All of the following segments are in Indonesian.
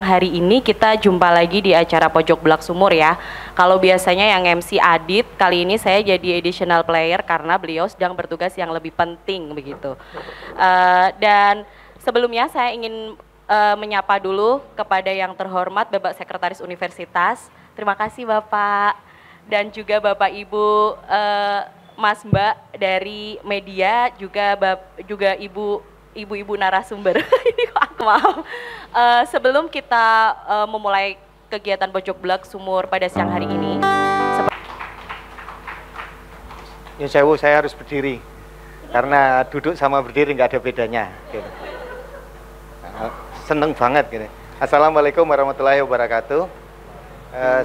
hari ini kita jumpa lagi di acara Pojok Belak Sumur ya. Kalau biasanya yang MC Adit, kali ini saya jadi additional player karena beliau sedang bertugas yang lebih penting begitu. Dan sebelumnya saya ingin menyapa dulu kepada yang terhormat Bapak Sekretaris Universitas. Terima kasih Bapak, dan juga Bapak Ibu Mas Mbak dari media, juga ibu-ibu narasumber. Ini kok aku maaf. Sebelum kita memulai kegiatan Pojok Belak Sumur pada siang hari ini, Nyun sewu, saya harus berdiri karena duduk sama berdiri nggak ada bedanya. Gitu. Seneng banget gitu. Assalamualaikum warahmatullahi wabarakatuh.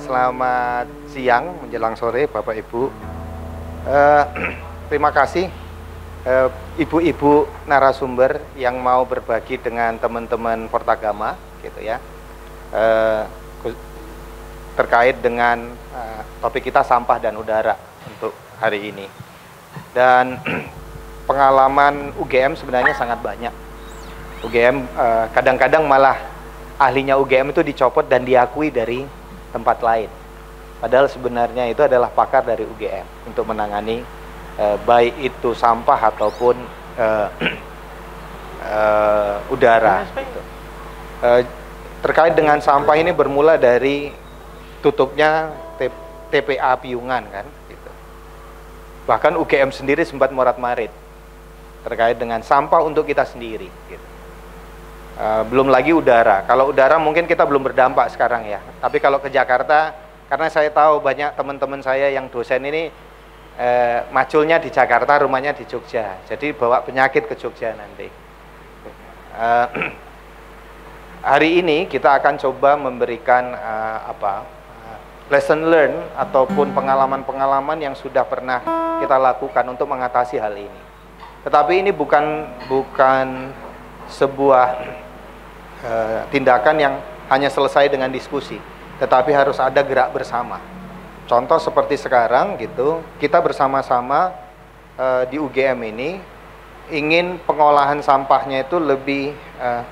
Selamat siang menjelang sore Bapak Ibu. Terima kasih ibu-ibu narasumber yang mau berbagi dengan teman-teman Portagama gitu ya, terkait dengan topik kita sampah dan udara untuk hari ini. Dan pengalaman UGM sebenarnya sangat banyak. UGM kadang-kadang malah ahlinya UGM itu dicopot dan diakui dari tempat lain, padahal sebenarnya itu adalah pakar dari UGM untuk menangani baik itu sampah ataupun udara gitu. Terkait dengan sampah ini bermula dari tutupnya TPA Piungan kan gitu. Bahkan UGM sendiri sempat morat-marit terkait dengan sampah untuk kita sendiri gitu. Belum lagi udara. Kalau udara mungkin kita belum berdampak sekarang ya, tapi kalau ke Jakarta, karena saya tahu banyak teman-teman saya yang dosen ini maculnya di Jakarta, rumahnya di Jogja, jadi bawa penyakit ke Jogja nanti. Hari ini kita akan coba memberikan lesson learn ataupun pengalaman-pengalaman yang sudah pernah kita lakukan untuk mengatasi hal ini. Tetapi ini bukan sebuah tindakan yang hanya selesai dengan diskusi, tetapi harus ada gerak bersama. Contoh seperti sekarang gitu, kita bersama-sama di UGM ini ingin pengolahan sampahnya itu lebih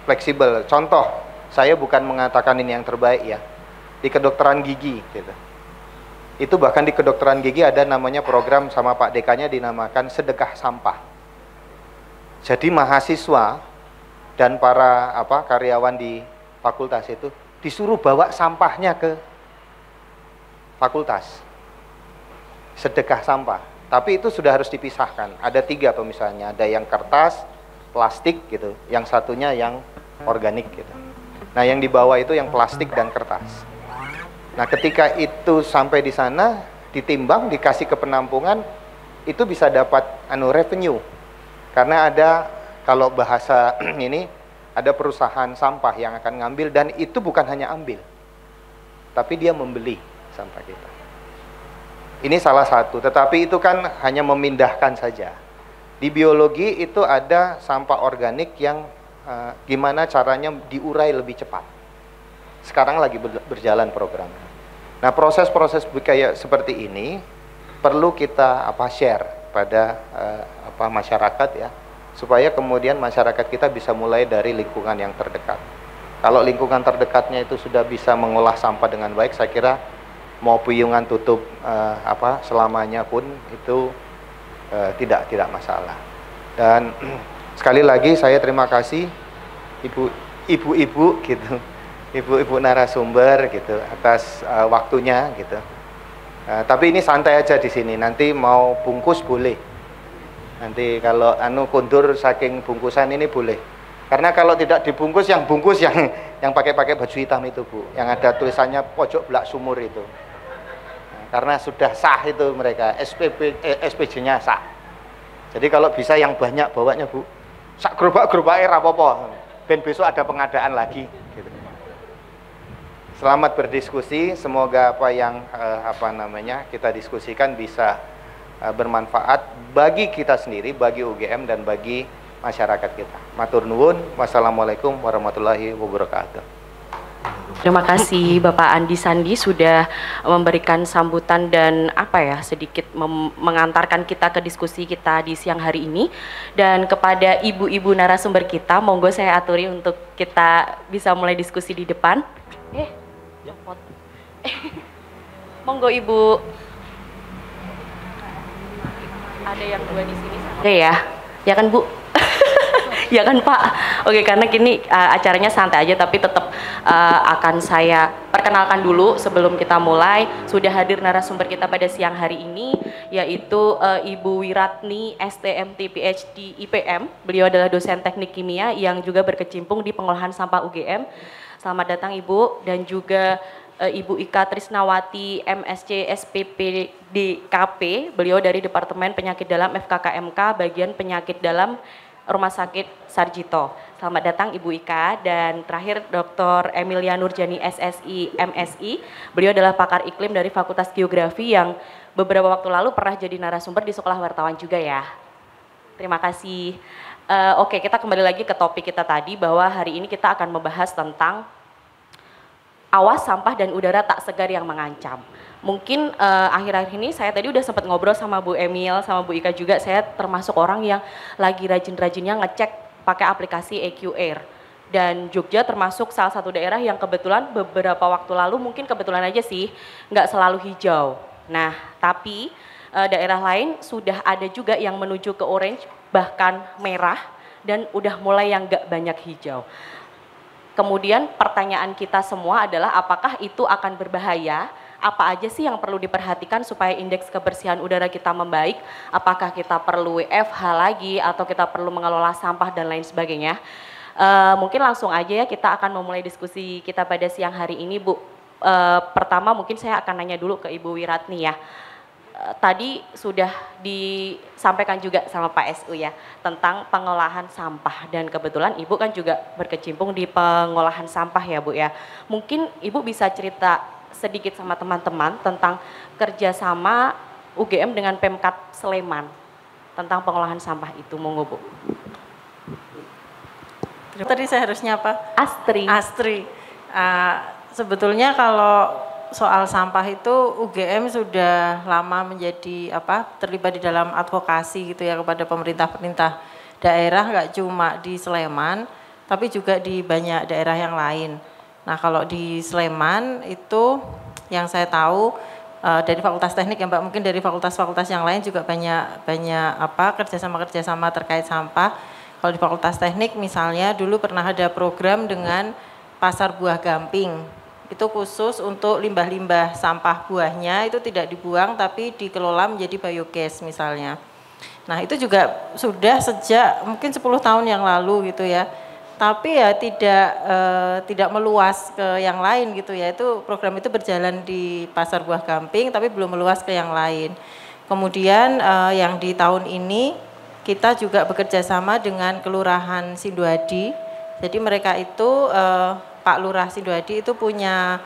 fleksibel. Contoh, saya bukan mengatakan ini yang terbaik ya, di kedokteran gigi gitu. Itu bahkan di kedokteran gigi ada namanya program sama Pak Dekanya dinamakan sedekah sampah. Jadi mahasiswa dan para karyawan di fakultas itu disuruh bawa sampahnya ke fakultas, sedekah sampah. Tapi itu sudah harus dipisahkan. Ada 3 pemisahannya, ada yang kertas, plastik gitu, yang satunya yang organik gitu. Nah yang dibawa itu yang plastik dan kertas. Nah ketika itu sampai di sana, ditimbang, dikasih ke penampungan, itu bisa dapat revenue. Karena ada, kalau bahasa ini, ada perusahaan sampah yang akan ngambil, dan itu bukan hanya ambil, tapi dia membeli sampah kita. Ini salah satu, tetapi itu kan hanya memindahkan saja. Di biologi itu ada sampah organik yang gimana caranya diurai lebih cepat. Sekarang lagi berjalan program. Nah proses-proses kayak seperti ini perlu kita share pada masyarakat ya, supaya kemudian masyarakat kita bisa mulai dari lingkungan yang terdekat. Kalau lingkungan terdekatnya itu sudah bisa mengolah sampah dengan baik, saya kira mau Piungan tutup selamanya pun itu tidak masalah. Dan sekali lagi saya terima kasih ibu-ibu gitu, ibu-ibu narasumber gitu atas waktunya gitu. Tapi ini santai aja di sini. Nanti mau bungkus boleh. Nanti kalau kundur saking bungkusan ini boleh. Karena kalau tidak dibungkus, yang bungkus yang pakai baju hitam itu Bu, yang ada tulisannya Pojok Belak Sumur itu. Nah, karena sudah sah itu mereka, SPJ-nya sah. Jadi kalau bisa yang banyak bawanya Bu. Sak gerobak-gerobake ra apa-apa. Ben besok ada pengadaan lagi gitu. Selamat berdiskusi, semoga apa yang kita diskusikan bisa bermanfaat bagi kita sendiri, bagi UGM dan bagi masyarakat kita. Matur nuwun. Wassalamualaikum warahmatullahi wabarakatuh. Terima kasih Bapak Andi Sandi sudah memberikan sambutan dan sedikit mengantarkan kita ke diskusi kita di siang hari ini. Dan kepada ibu-ibu narasumber kita, monggo saya aturi untuk kita bisa mulai diskusi di depan. Monggo Ibu. Ada yang dua di sini. Oke ya kan Bu? Ya kan Pak? Oke, karena kini acaranya santai aja tapi tetap akan saya perkenalkan dulu sebelum kita mulai. Sudah hadir narasumber kita pada siang hari ini yaitu Ibu Wiratni STMT PhD IPM. Beliau adalah dosen teknik kimia yang juga berkecimpung di pengolahan sampah UGM. Selamat datang Ibu, dan juga Ibu Ika Trisnawati MSc SPP DKP. Beliau dari Departemen Penyakit Dalam FKKMK bagian penyakit dalam Rumah Sakit Sarjito. Selamat datang Ibu Ika. Dan terakhir Dr. Emilia Nurjani SSI MSI. Beliau adalah pakar iklim dari Fakultas Geografi yang beberapa waktu lalu pernah jadi narasumber di Sekolah Wartawan juga ya. Terima kasih. Oke, kita kembali lagi ke topik kita tadi bahwa hari ini kita akan membahas tentang awas sampah dan udara tak segar yang mengancam. Mungkin akhir-akhir ini saya tadi udah sempat ngobrol sama Bu Emil, sama Bu Ika juga, saya termasuk orang yang lagi rajin-rajinnya ngecek pakai aplikasi EQ Air. Dan Jogja termasuk salah satu daerah yang kebetulan beberapa waktu lalu, mungkin kebetulan aja sih, nggak selalu hijau. Nah, tapi daerah lain sudah ada juga yang menuju ke orange, bahkan merah, dan udah mulai yang nggak banyak hijau. Kemudian pertanyaan kita semua adalah apakah itu akan berbahaya? Apa aja sih yang perlu diperhatikan supaya indeks kebersihan udara kita membaik? Apakah kita perlu WFH lagi atau kita perlu mengelola sampah dan lain sebagainya? Mungkin langsung aja ya kita akan memulai diskusi kita pada siang hari ini Bu. Pertama mungkin saya akan nanya dulu ke Ibu Wiratni ya. Tadi sudah disampaikan juga sama Pak SU ya tentang pengolahan sampah, dan kebetulan Ibu kan juga berkecimpung di pengolahan sampah ya Bu ya. Mungkin Ibu bisa cerita sedikit sama teman-teman tentang kerjasama UGM dengan Pemkat Sleman tentang pengolahan sampah itu, monggo Bu. Tadi saya harusnya apa? Astri. Sebetulnya kalau soal sampah itu UGM sudah lama menjadi terlibat di dalam advokasi gitu ya kepada pemerintah daerah, nggak cuma di Sleman tapi juga di banyak daerah yang lain. Nah kalau di Sleman itu yang saya tahu dari Fakultas Teknik ya Mbak, mungkin dari fakultas-fakultas yang lain juga banyak kerjasama terkait sampah. Kalau di Fakultas Teknik misalnya dulu pernah ada program dengan Pasar Buah Gamping. Itu khusus untuk limbah-limbah sampah buahnya itu tidak dibuang tapi dikelola menjadi biogas misalnya. Nah itu juga sudah sejak mungkin 10 tahun yang lalu gitu ya. Tapi ya tidak meluas ke yang lain gitu ya. Itu program itu berjalan di Pasar Buah Gamping tapi belum meluas ke yang lain. Kemudian yang di tahun ini kita juga bekerja sama dengan Kelurahan Sinduadi. Jadi mereka itu Pak Lurah Sinduadi itu punya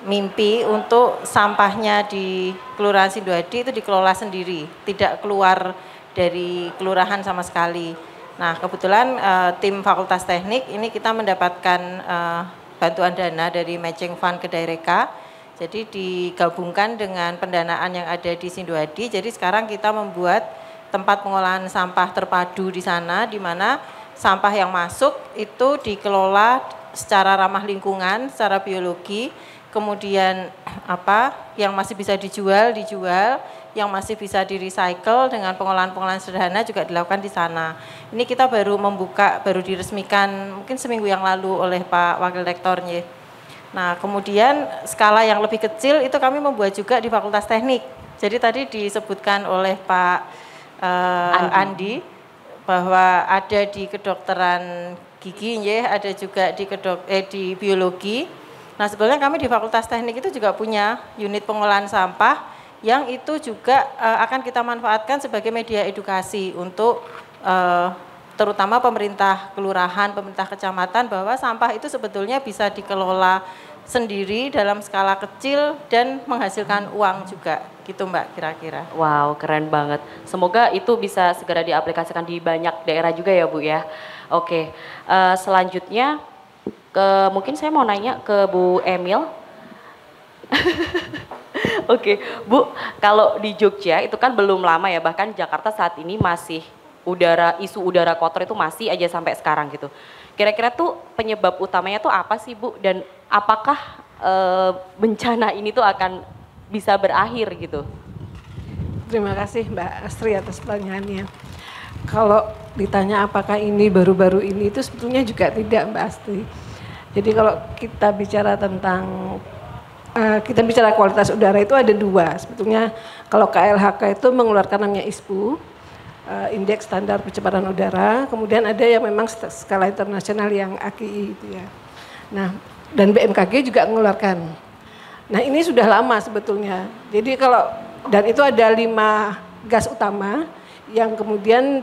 mimpi untuk sampahnya di Kelurahan Sinduadi itu dikelola sendiri, tidak keluar dari kelurahan sama sekali. Nah kebetulan tim Fakultas Teknik ini kita mendapatkan bantuan dana dari Matching Fund Kedaireka. Jadi digabungkan dengan pendanaan yang ada di Sinduadi. Jadi sekarang kita membuat tempat pengolahan sampah terpadu di sana, di mana sampah yang masuk itu dikelola secara ramah lingkungan, secara biologi. Kemudian yang masih bisa dijual, yang masih bisa di-recycle dengan pengolahan-pengolahan sederhana juga dilakukan di sana. Ini kita baru diresmikan mungkin seminggu yang lalu oleh Pak Wakil Rektornya. Nah kemudian skala yang lebih kecil itu kami membuat juga di Fakultas Teknik. Jadi tadi disebutkan oleh Pak Andi bahwa ada di kedokteran gigi, ada juga di biologi. Nah sebenarnya kami di Fakultas Teknik itu juga punya unit pengolahan sampah yang itu juga akan kita manfaatkan sebagai media edukasi untuk terutama pemerintah kelurahan, pemerintah kecamatan bahwa sampah itu sebetulnya bisa dikelola sendiri dalam skala kecil dan menghasilkan uang juga gitu Mbak kira-kira. Wow keren banget, semoga itu bisa segera diaplikasikan di banyak daerah juga ya Bu ya. Oke, selanjutnya Mungkin saya mau nanya ke Bu Emil. Oke, Bu, kalau di Jogja itu kan belum lama ya, bahkan Jakarta saat ini masih isu udara kotor itu masih aja sampai sekarang gitu. Kira-kira tuh penyebab utamanya tuh apa sih, Bu? Dan apakah bencana ini tuh akan bisa berakhir gitu? Terima kasih Mbak Astri atas pertanyaannya. Kalau ditanya apakah ini baru-baru ini, itu sebetulnya juga tidak Mbak Astri. Jadi kalau kita bicara tentang kualitas udara itu ada dua. Sebetulnya kalau KLHK itu mengeluarkan namanya ISPU, Indeks Standar Pencemaran Udara. Kemudian ada yang memang skala internasional yang AKI itu ya. Nah, dan BMKG juga mengeluarkan. Nah, ini sudah lama sebetulnya. Jadi dan itu ada 5 gas utama yang kemudian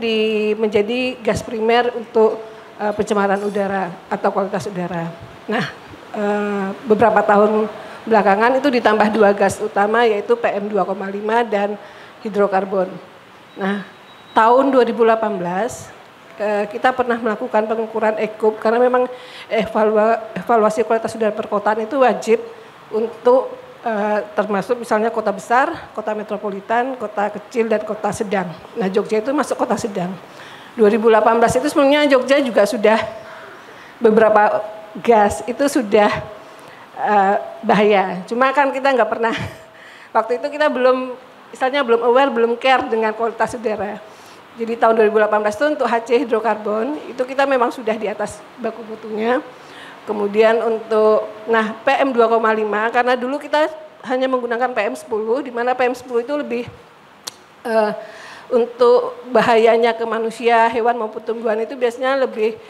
menjadi gas primer untuk pencemaran udara atau kualitas udara. Nah, beberapa tahun belakangan itu ditambah 2 gas utama yaitu PM2,5 dan hidrokarbon. Nah, tahun 2018 kita pernah melakukan pengukuran EKUP karena memang evaluasi kualitas udara perkotaan itu wajib untuk termasuk misalnya kota besar, kota metropolitan, kota kecil dan kota sedang. Nah, Jogja itu masuk kota sedang. 2018 itu sebenarnya Jogja juga sudah beberapa gas itu sudah bahaya. Cuma kan kita nggak pernah, waktu itu kita belum aware, belum care dengan kualitas udara. Jadi tahun 2018 itu untuk HC hidrokarbon, itu kita memang sudah di atas baku mutunya. Kemudian untuk, PM2,5, karena dulu kita hanya menggunakan PM10, di mana PM10 itu lebih untuk bahayanya ke manusia, hewan maupun tumbuhan itu biasanya lebih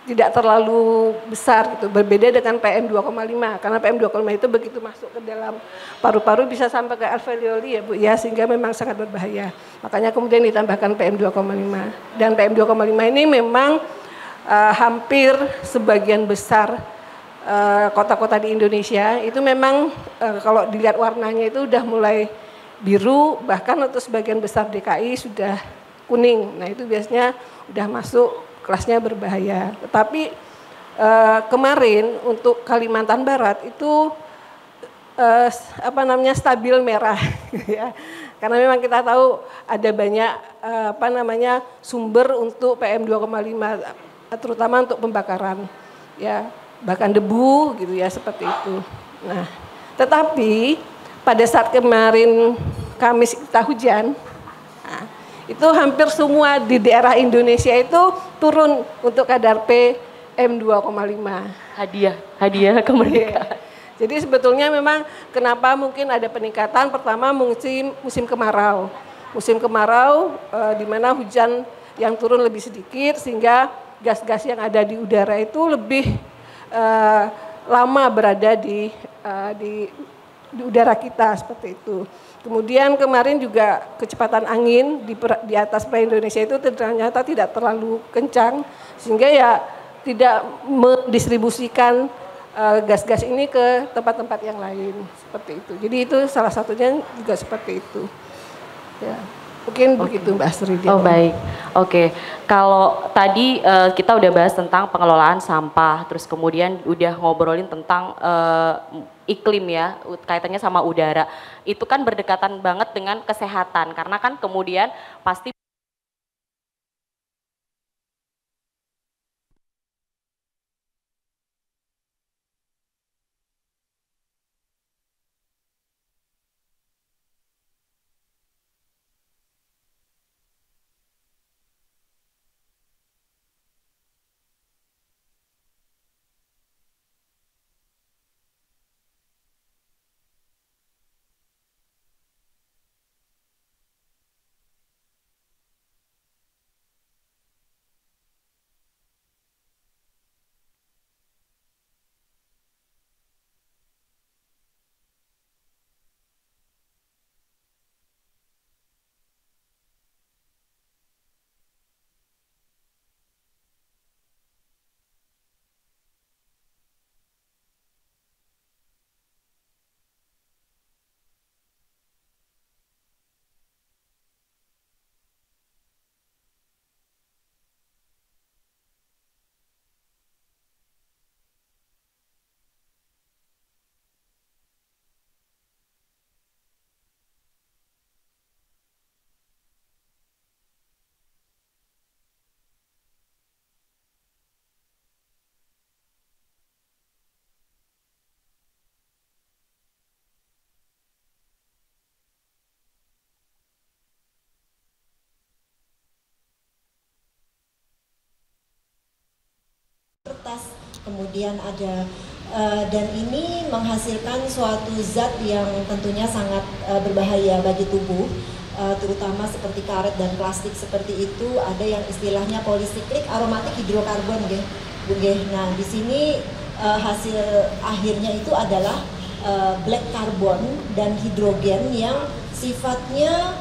tidak terlalu besar gitu, berbeda dengan PM2,5 karena PM2,5 itu begitu masuk ke dalam paru-paru bisa sampai ke alveoli ya Bu ya, sehingga memang sangat berbahaya. Makanya kemudian ditambahkan PM2,5 dan PM2,5 ini memang hampir sebagian besar kota-kota di Indonesia itu memang kalau dilihat warnanya itu udah mulai biru, bahkan untuk sebagian besar DKI sudah kuning. Nah, itu biasanya udah masuk kelasnya berbahaya. Tetapi kemarin untuk Kalimantan Barat itu stabil merah ya. Karena memang kita tahu ada banyak sumber untuk PM2,5 terutama untuk pembakaran ya, bahkan debu gitu ya, seperti itu. Nah, tetapi pada saat kemarin Kamis kita hujan, itu hampir semua di daerah Indonesia itu turun untuk kadar PM2,5. Hadiah kemerdekaan. Jadi sebetulnya memang kenapa mungkin ada peningkatan, pertama musim kemarau. Musim kemarau di mana hujan yang turun lebih sedikit sehingga gas-gas yang ada di udara itu lebih lama berada di udara kita, seperti itu. Kemudian kemarin juga kecepatan angin di atas perairan Indonesia itu ternyata tidak terlalu kencang sehingga ya tidak mendistribusikan gas-gas ini ke tempat-tempat yang lain, seperti itu. Jadi itu salah satunya juga seperti itu. Ya. Mungkin begitu Mbak Astri. Oh baik, oke. Kalau tadi kita udah bahas tentang pengelolaan sampah, terus kemudian udah ngobrolin tentang iklim ya, kaitannya sama udara. Itu kan berdekatan banget dengan kesehatan, karena kan kemudian pasti kemudian ada dan ini menghasilkan suatu zat yang tentunya sangat berbahaya bagi tubuh, terutama seperti karet dan plastik seperti itu. Ada yang istilahnya polisiklik aromatik hidrokarbon, Nah, di sini hasil akhirnya itu adalah black carbon dan hidrogen yang sifatnya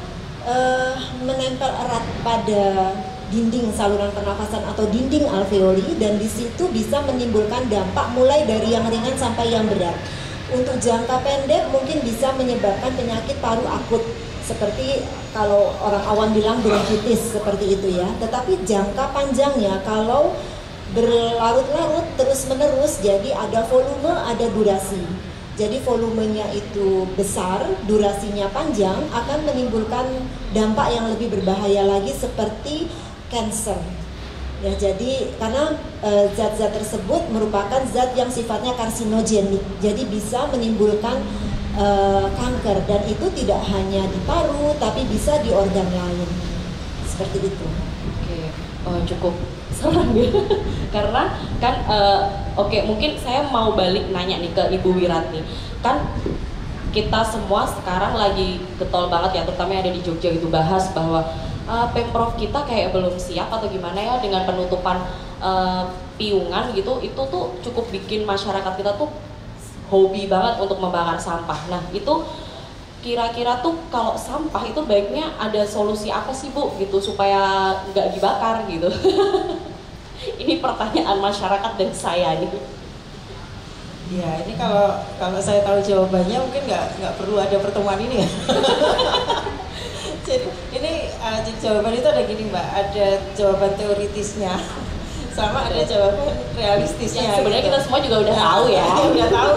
menempel erat pada dinding saluran pernafasan atau dinding alveoli, dan di situ bisa menimbulkan dampak mulai dari yang ringan sampai yang berat. Untuk jangka pendek mungkin bisa menyebabkan penyakit paru akut seperti kalau orang awam bilang bronkitis seperti itu ya. Tetapi jangka panjangnya kalau berlarut-larut terus-menerus, jadi ada volume, ada durasi. Jadi volumenya itu besar, durasinya panjang, akan menimbulkan dampak yang lebih berbahaya lagi seperti cancer. Ya, jadi karena zat-zat tersebut merupakan zat yang sifatnya karsinogenik, jadi bisa menimbulkan kanker, dan itu tidak hanya di paru tapi bisa di organ lain. Seperti itu. Oke, cukup serem ya. Karena kan mungkin saya mau balik nanya nih ke Ibu Wiratni. Kan kita semua sekarang lagi getol banget ya, terutama yang ada di Jogja itu bahas bahwa Pemprov kita kayak belum siap atau gimana ya dengan penutupan piungan gitu. Itu tuh cukup bikin masyarakat kita tuh hobi banget untuk membakar sampah. Nah, itu kira-kira tuh kalau sampah itu baiknya ada solusi apa sih Bu gitu supaya nggak dibakar gitu? Ini pertanyaan masyarakat dan saya nih. Ya, ini kalau saya tahu jawabannya mungkin nggak perlu ada pertemuan ini ya. Jadi ini jawaban itu ada gini Mbak, ada jawaban teoritisnya sama ada jawaban realistisnya. Yang sebenarnya kita semua juga udah tahu ya. Udah tahu.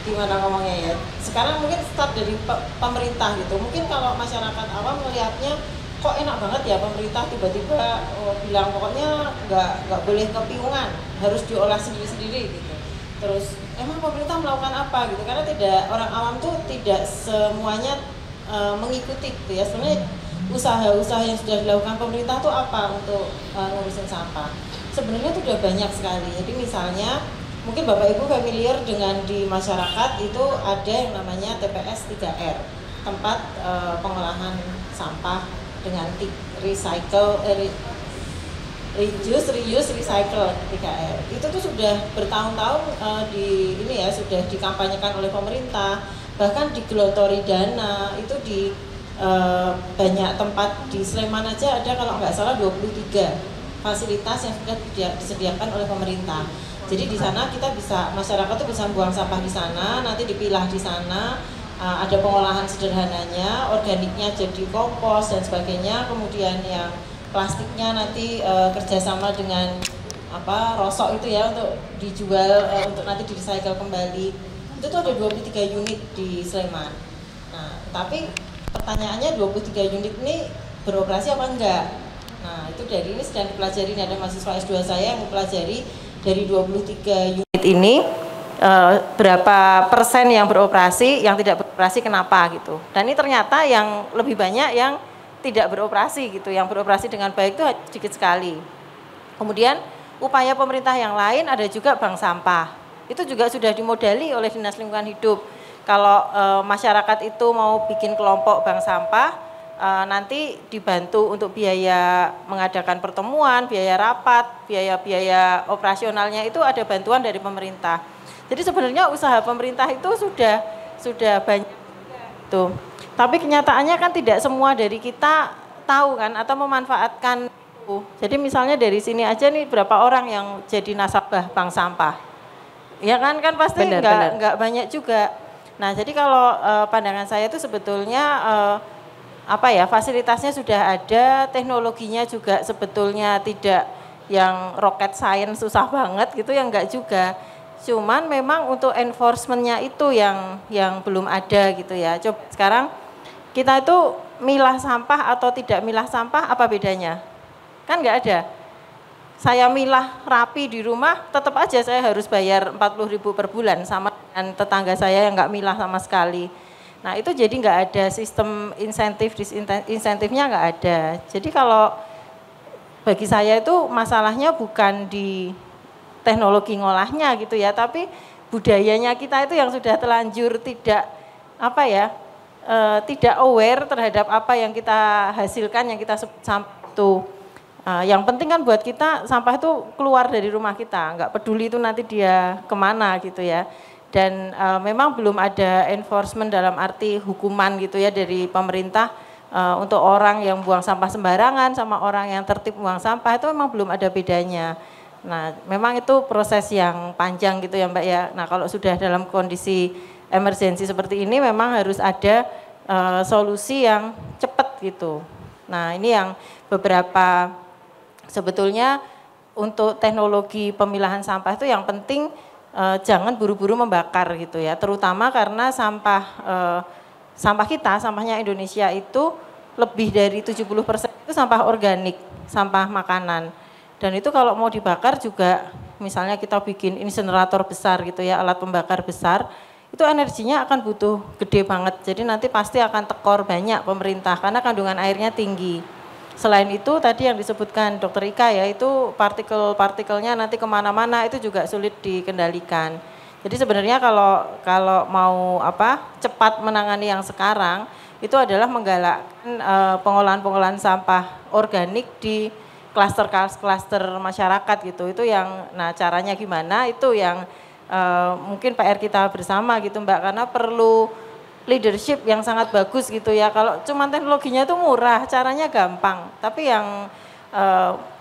Gimana ngomongnya ya? Sekarang mungkin start dari pemerintah gitu. Mungkin kalau masyarakat awam melihatnya kok enak banget ya pemerintah tiba-tiba bilang pokoknya nggak boleh ke piungan, harus diolah sendiri-sendiri gitu. Terus emang pemerintah melakukan apa gitu? Karena orang awam tuh tidak semuanya mengikuti gitu ya. Sebenarnya usaha-usaha yang sudah dilakukan pemerintah tuh apa untuk ngurusin sampah? Sebenarnya tuh udah banyak sekali. Jadi misalnya mungkin Bapak Ibu familiar dengan di masyarakat itu ada yang namanya TPS 3R, tempat pengolahan sampah dengan recycle, reduce, reuse, recycle 3R. Itu tuh sudah bertahun-tahun sudah dikampanyekan oleh pemerintah, bahkan digelotori dana itu di banyak tempat di Sleman aja ada kalau nggak salah 23 fasilitas yang sudah disediakan oleh pemerintah. Jadi di sana masyarakat tuh bisa buang sampah di sana, nanti dipilah di sana. Ada pengolahan sederhananya, organiknya jadi kompos dan sebagainya. Kemudian yang plastiknya nanti kerjasama dengan rosok itu ya untuk dijual, untuk nanti di recycle kembali. Itu tuh ada 23 unit di Sleman. Nah, tapi pertanyaannya 23 unit ini beroperasi apa enggak? Nah, itu dari ini sedang dipelajari, ada mahasiswa S2 saya yang mempelajari dari 23 unit ini. Berapa persen yang beroperasi, yang tidak beroperasi kenapa gitu. Dan ini ternyata yang lebih banyak yang tidak beroperasi gitu, yang beroperasi dengan baik itu sedikit sekali. Kemudian upaya pemerintah yang lain ada juga bank sampah. Itu juga sudah dimodali oleh Dinas Lingkungan Hidup. Kalau masyarakat itu mau bikin kelompok bank sampah, nanti dibantu untuk biaya mengadakan pertemuan, biaya rapat, biaya operasionalnya itu ada bantuan dari pemerintah. Jadi sebenarnya usaha pemerintah itu sudah banyak tuh. Tapi kenyataannya kan tidak semua dari kita tahu kan atau memanfaatkan itu. Jadi misalnya dari sini aja nih berapa orang yang jadi nasabah bank sampah. Ya kan pasti nggak banyak juga. Nah, jadi kalau pandangan saya itu sebetulnya fasilitasnya sudah ada, teknologinya juga sebetulnya tidak yang rocket science susah banget gitu, yang enggak juga. Cuman memang untuk enforcement-nya itu yang belum ada gitu ya. Coba sekarang kita itu milah sampah atau tidak milah sampah apa bedanya? Kan enggak ada. Saya milah rapi di rumah, tetap aja saya harus bayar 40.000 per bulan sama dengan tetangga saya yang enggak milah sama sekali. Nah, itu jadi enggak ada sistem insentifnya enggak ada. Jadi kalau bagi saya itu masalahnya bukan di teknologi ngolahnya gitu ya, tapi budayanya kita itu yang sudah terlanjur tidak apa ya, tidak aware terhadap apa yang kita hasilkan, yang kita tuh. Yang penting kan buat kita sampah itu keluar dari rumah kita, nggak peduli itu nanti dia kemana gitu ya. Dan memang belum ada enforcement dalam arti hukuman gitu ya dari pemerintah untuk orang yang buang sampah sembarangan sama orang yang tertib buang sampah, itu memang belum ada bedanya. Nah, memang itu proses yang panjang gitu ya Mbak ya. Nah, kalau sudah dalam kondisi emergensi seperti ini memang harus ada solusi yang cepat gitu. Nah, ini yang beberapa sebetulnya untuk teknologi pemilahan sampah itu yang penting jangan buru-buru membakar gitu ya. Terutama karena sampah kita, sampahnya Indonesia itu lebih dari 70% itu sampah organik, sampah makanan. Dan itu kalau mau dibakar juga, misalnya kita bikin insinerator besar gitu ya, alat pembakar besar, itu energinya akan butuh gede banget. Jadi nanti pasti akan tekor banyak pemerintah karena kandungan airnya tinggi. Selain itu tadi yang disebutkan Dokter Ika ya, itu partikelnya nanti kemana-mana itu juga sulit dikendalikan. Jadi sebenarnya kalau mau cepat menangani yang sekarang itu adalah menggalakkan pengolahan sampah organik di klaster masyarakat gitu. Itu yang caranya gimana itu yang mungkin PR kita bersama gitu Mbak, karena perlu leadership yang sangat bagus gitu ya. Kalau cuma teknologinya itu murah, caranya gampang, tapi yang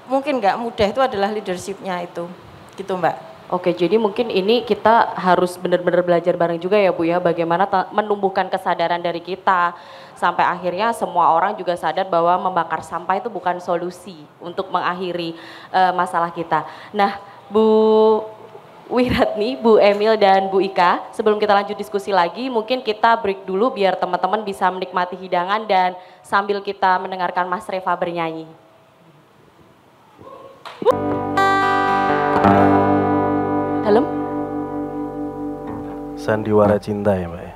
mungkin nggak mudah itu adalah leadershipnya itu gitu Mbak. Oke, jadi mungkin ini kita harus benar-benar belajar bareng juga ya Bu ya, bagaimana menumbuhkan kesadaran dari kita sampai akhirnya semua orang juga sadar bahwa membakar sampah itu bukan solusi untuk mengakhiri masalah kita. Nah, Bu Wiratni, Bu Emil dan Bu Ika, sebelum kita lanjut diskusi lagi, mungkin kita break dulu biar teman-teman bisa menikmati hidangan dan sambil kita mendengarkan Mas Reva bernyanyi. Halo? Sandiwara cinta ya Mbak ya.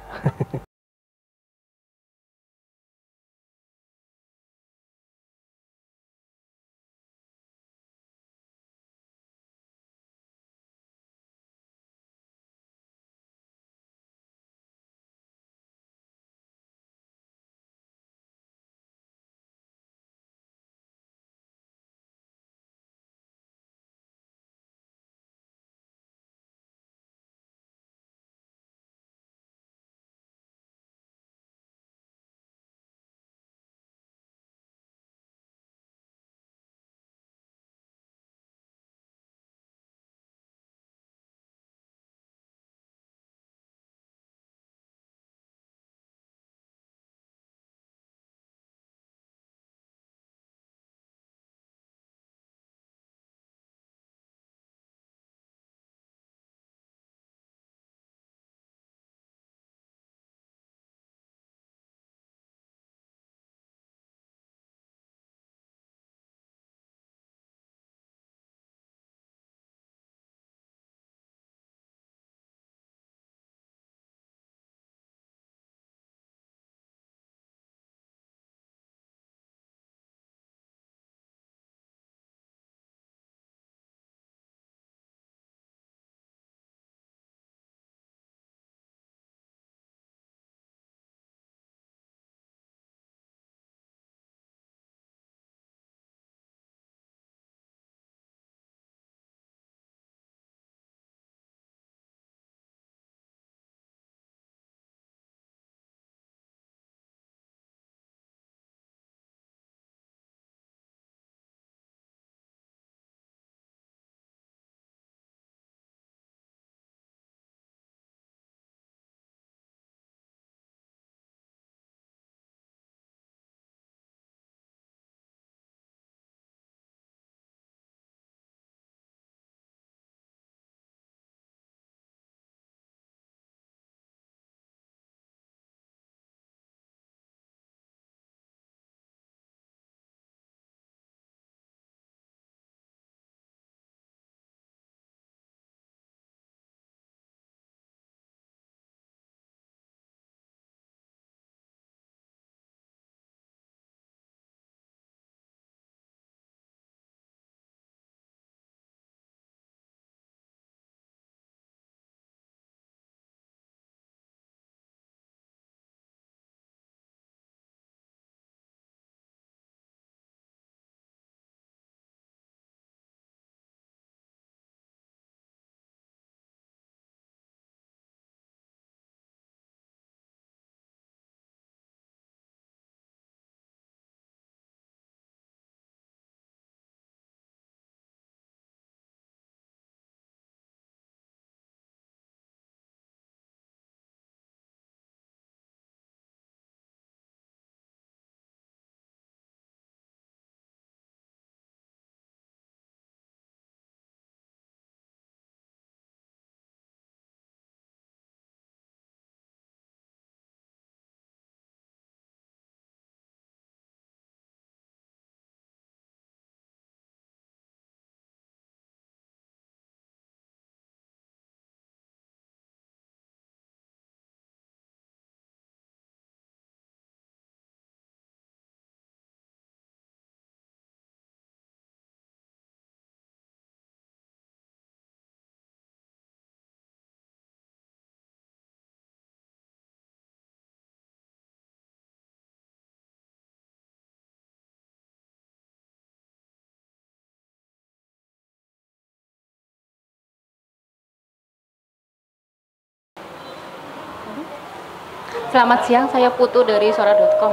Selamat siang, saya Putu dari suara.com.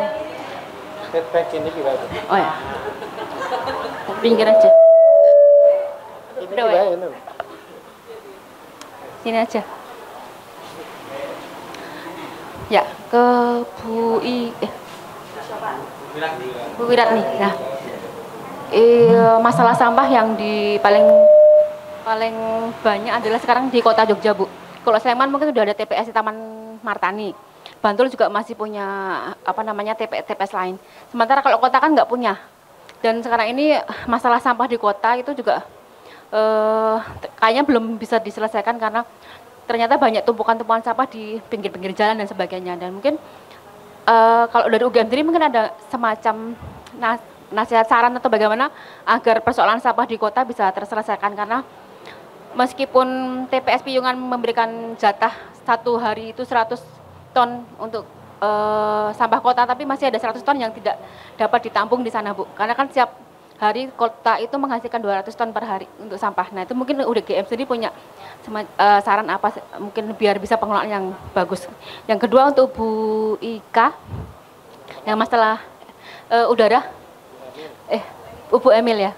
Feedback ini juga ada. Oh ya. Pinggir aja. Udah, ya. Sini aja. Ya, ke Bu Wiratni. Nah, masalah sampah yang paling banyak adalah sekarang di Kota Jogja, Bu. Kalau Sleman mungkin sudah ada TPS di Taman Martani. Bantul juga masih punya TPS lain. Sementara kalau kota kan nggak punya. Dan sekarang ini masalah sampah di kota itu juga kayaknya belum bisa diselesaikan karena ternyata banyak tumpukan-tumpukan sampah di pinggir-pinggir jalan dan sebagainya. Dan mungkin kalau dari UGM sendiri mungkin ada semacam nasihat saran atau bagaimana agar persoalan sampah di kota bisa terselesaikan, karena meskipun TPS Piyungan memberikan jatah satu hari itu 100 ton untuk sampah kota, tapi masih ada 100 ton yang tidak dapat ditampung di sana, Bu. Karena kan setiap hari kota itu menghasilkan 200 ton per hari untuk sampah. Nah, itu mungkin UGM sendiri punya saran apa mungkin biar bisa pengelolaan yang bagus. Yang kedua untuk Bu Ika, yang masalah udara, Bu Emil ya.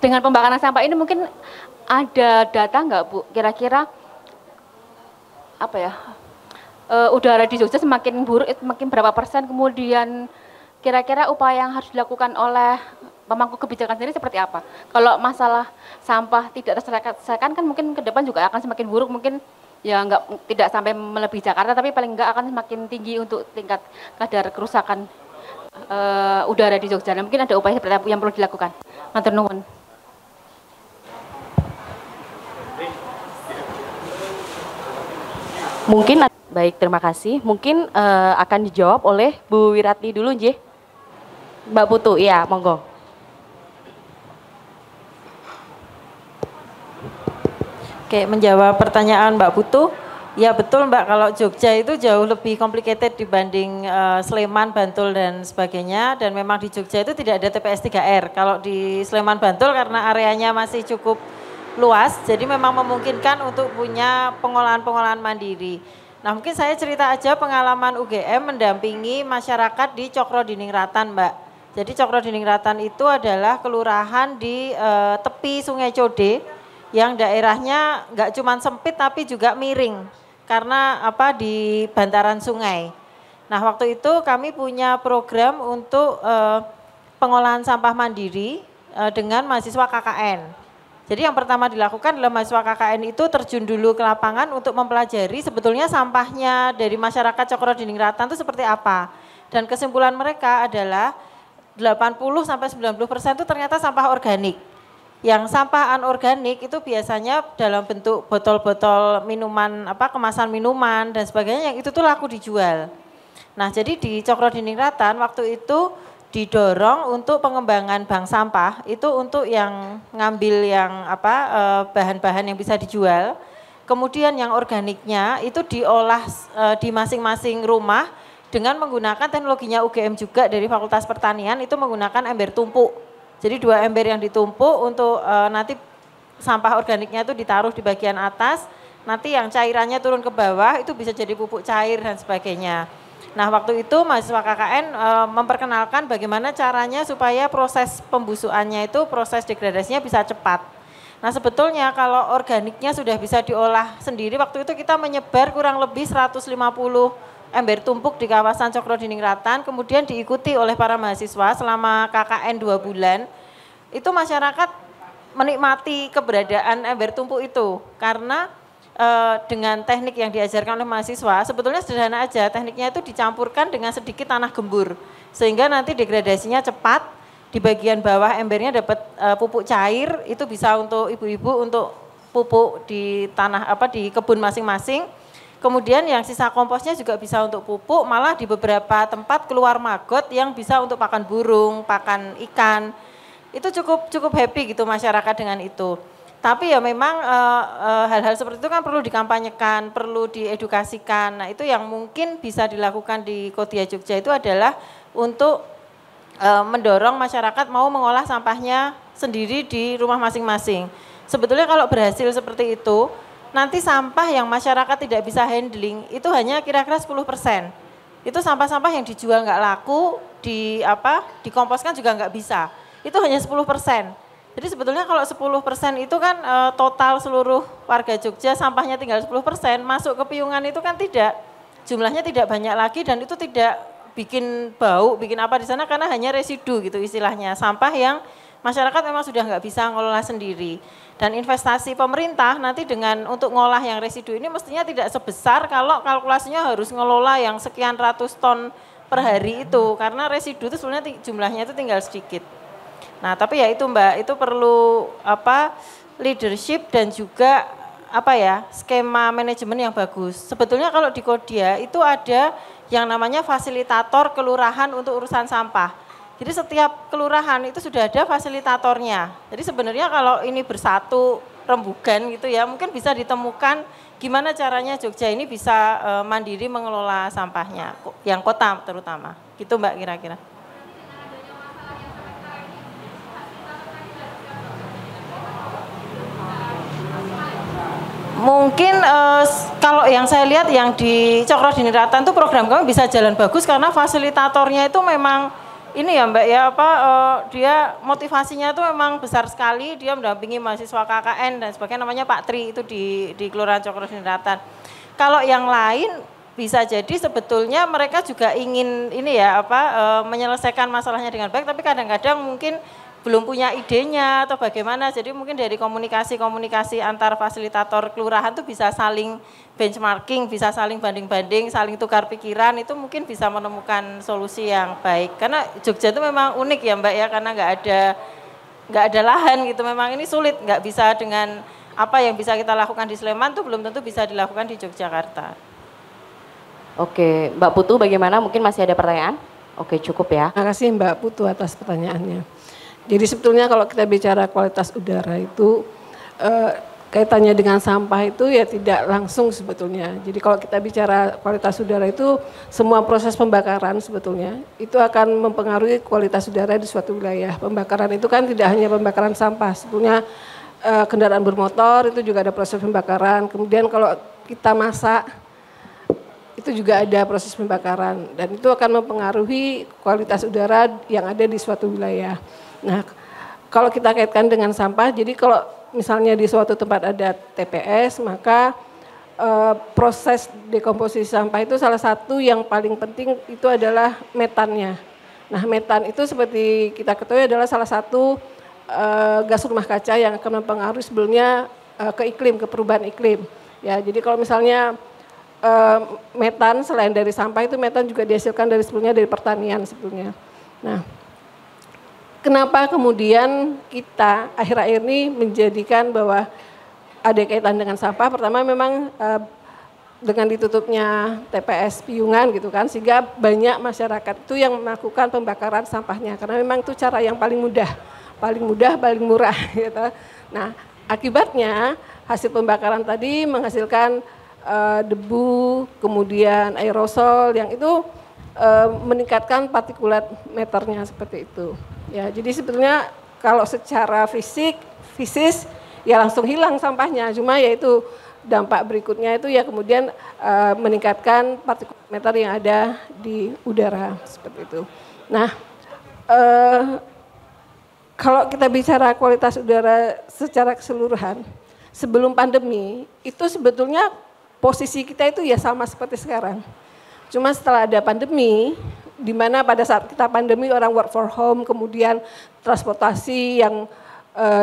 Dengan pembakaran sampah ini mungkin ada data nggak, Bu? Kira-kira apa ya? Udara di Jogja semakin buruk, semakin berapa persen, kemudian kira-kira upaya yang harus dilakukan oleh pemangku kebijakan sendiri seperti apa? Kalau masalah sampah tidak terselesaikan kan mungkin ke depan juga akan semakin buruk, mungkin ya tidak sampai melebihi Jakarta, tapi paling enggak akan semakin tinggi untuk tingkat kadar kerusakan udara di Jogja. Nah, mungkin ada upaya seperti apa yang perlu dilakukan? Matur nuwun. Mungkin baik, terima kasih. Mungkin akan dijawab oleh Bu Wiratni dulu, Nje. Mbak Putu, iya, monggo. Oke, menjawab pertanyaan Mbak Putu, ya betul Mbak, kalau Jogja itu jauh lebih complicated dibanding Sleman, Bantul dan sebagainya, dan memang di Jogja itu tidak ada TPS 3R. Kalau di Sleman, Bantul karena areanya masih cukup luas, jadi memang memungkinkan untuk punya pengolahan-pengolahan mandiri. Nah, mungkin saya cerita aja pengalaman UGM mendampingi masyarakat di Cokro Dingingratan, Mbak. Jadi Cokro Dingingratan itu adalah kelurahan di tepi Sungai Code yang daerahnya nggak cuma sempit tapi juga miring karena di bantaran sungai. Nah, waktu itu kami punya program untuk pengolahan sampah mandiri dengan mahasiswa KKN. Jadi yang pertama dilakukan adalah mahasiswa KKN itu terjun dulu ke lapangan untuk mempelajari sebetulnya sampahnya dari masyarakat Cokro Dingingratan itu seperti apa. Dan kesimpulan mereka adalah 80-90% itu ternyata sampah organik. Yang sampah anorganik itu biasanya dalam bentuk botol-botol minuman, kemasan minuman dan sebagainya, yang itu tuh laku dijual. Nah, jadi di Cokro Dingingratan waktu itu didorong untuk pengembangan bank sampah itu untuk yang ngambil yang bahan-bahan yang bisa dijual. Kemudian yang organiknya itu diolah di masing-masing rumah dengan menggunakan teknologinya UGM juga dari Fakultas Pertanian, itu menggunakan ember tumpuk. Jadi 2 ember yang ditumpuk untuk nanti sampah organiknya itu ditaruh di bagian atas, nanti yang cairannya turun ke bawah itu bisa jadi pupuk cair dan sebagainya. Nah, waktu itu mahasiswa KKN memperkenalkan bagaimana caranya supaya proses pembusukannya itu, proses degradasinya bisa cepat. Nah, sebetulnya kalau organiknya sudah bisa diolah sendiri, waktu itu kita menyebar kurang lebih 150 ember tumpuk di kawasan Cokro Dingingratan, kemudian diikuti oleh para mahasiswa selama KKN 2 bulan. Itu masyarakat menikmati keberadaan ember tumpuk itu, karena dengan teknik yang diajarkan oleh mahasiswa, sebetulnya sederhana aja, tekniknya itu dicampurkan dengan sedikit tanah gembur, sehingga nanti degradasinya cepat, di bagian bawah embernya dapat pupuk cair, itu bisa untuk ibu-ibu untuk pupuk di tanah di kebun masing-masing, kemudian yang sisa komposnya juga bisa untuk pupuk, malah di beberapa tempat keluar maggot yang bisa untuk pakan burung, pakan ikan, itu cukup happy gitu masyarakat dengan itu. Tapi ya memang hal-hal seperti itu kan perlu dikampanyekan, perlu diedukasikan. Nah, itu yang mungkin bisa dilakukan di Kodia Jogja itu adalah untuk mendorong masyarakat mau mengolah sampahnya sendiri di rumah masing-masing. Sebetulnya kalau berhasil seperti itu, nanti sampah yang masyarakat tidak bisa handling itu hanya kira-kira 10%. Itu sampah-sampah yang dijual nggak laku, dikomposkan juga nggak bisa. Itu hanya 10%. Jadi sebetulnya kalau 10% itu kan total seluruh warga Jogja sampahnya tinggal 10%, masuk ke piungan itu kan tidak, jumlahnya tidak banyak lagi dan itu tidak bikin bau, bikin apa di sana karena hanya residu gitu istilahnya. Sampah yang masyarakat memang sudah nggak bisa ngelola sendiri. Dan investasi pemerintah nanti dengan untuk ngolah yang residu ini mestinya tidak sebesar kalau kalkulasinya harus ngelola yang sekian ratus ton per hari itu. Karena residu itu sebenarnya jumlahnya itu tinggal sedikit. Nah tapi ya itu Mbak, itu perlu leadership dan juga skema manajemen yang bagus. Sebetulnya kalau di Kodia itu ada yang namanya fasilitator kelurahan untuk urusan sampah. Jadi setiap kelurahan itu sudah ada fasilitatornya. Jadi sebenarnya kalau ini bersatu rembugan gitu ya, mungkin bisa ditemukan gimana caranya Jogja ini bisa mandiri mengelola sampahnya, yang kota terutama. Gitu Mbak kira-kira. Mungkin kalau yang saya lihat yang di Cokro Diniratan itu program kami bisa jalan bagus karena fasilitatornya itu memang ini ya Mbak ya dia motivasinya itu memang besar sekali, dia mendampingi mahasiswa KKN dan sebagainya, namanya Pak Tri itu di Kelurahan Cokro Diniratan. Kalau yang lain bisa jadi sebetulnya mereka juga ingin ini ya menyelesaikan masalahnya dengan baik, tapi kadang-kadang mungkin belum punya idenya atau bagaimana, jadi mungkin dari komunikasi antar fasilitator kelurahan itu bisa saling benchmarking, bisa saling banding-banding, saling tukar pikiran, itu mungkin bisa menemukan solusi yang baik. Karena Jogja itu memang unik ya Mbak ya, karena nggak ada lahan gitu, memang ini sulit, nggak bisa dengan apa yang bisa kita lakukan di Sleman itu belum tentu bisa dilakukan di Yogyakarta. Oke, Mbak Putu bagaimana? Mungkin masih ada pertanyaan? Oke, cukup ya. Terima kasih Mbak Putu atas pertanyaannya. Jadi sebetulnya kalau kita bicara kualitas udara itu kaitannya dengan sampah itu ya tidak langsung sebetulnya. Jadi kalau kita bicara kualitas udara itu semua proses pembakaran sebetulnya itu akan mempengaruhi kualitas udara di suatu wilayah. Pembakaran itu kan tidak hanya pembakaran sampah, sebetulnya kendaraan bermotor itu juga ada proses pembakaran. Kemudian kalau kita masak itu juga ada proses pembakaran dan itu akan mempengaruhi kualitas udara yang ada di suatu wilayah. Nah, kalau kita kaitkan dengan sampah, jadi kalau misalnya di suatu tempat ada TPS, maka proses dekomposisi sampah itu salah satu yang paling penting itu adalah metannya. Nah, metan itu seperti kita ketahui adalah salah satu gas rumah kaca yang akan mempengaruhi sebelumnya ke iklim, ke perubahan iklim. Ya, jadi kalau misalnya metan selain dari sampah itu metan juga dihasilkan sebelumnya dari pertanian sebetulnya. Nah, kenapa kemudian kita akhir-akhir ini menjadikan bahwa ada kaitan dengan sampah? Pertama memang dengan ditutupnya TPS Piungan gitu kan, sehingga banyak masyarakat itu yang melakukan pembakaran sampahnya karena memang itu cara yang paling mudah, paling murah gitu. Nah, akibatnya hasil pembakaran tadi menghasilkan debu, kemudian aerosol yang itu meningkatkan partikulat meternya seperti itu. Ya, jadi sebetulnya kalau secara fisis ya langsung hilang sampahnya, cuma yaitu dampak berikutnya itu ya kemudian meningkatkan partikulat meter yang ada di udara seperti itu. Nah, kalau kita bicara kualitas udara secara keseluruhan, sebelum pandemi itu sebetulnya posisi kita itu ya sama seperti sekarang. Cuma setelah ada pandemi, di mana pada saat kita pandemi orang work for home, kemudian transportasi yang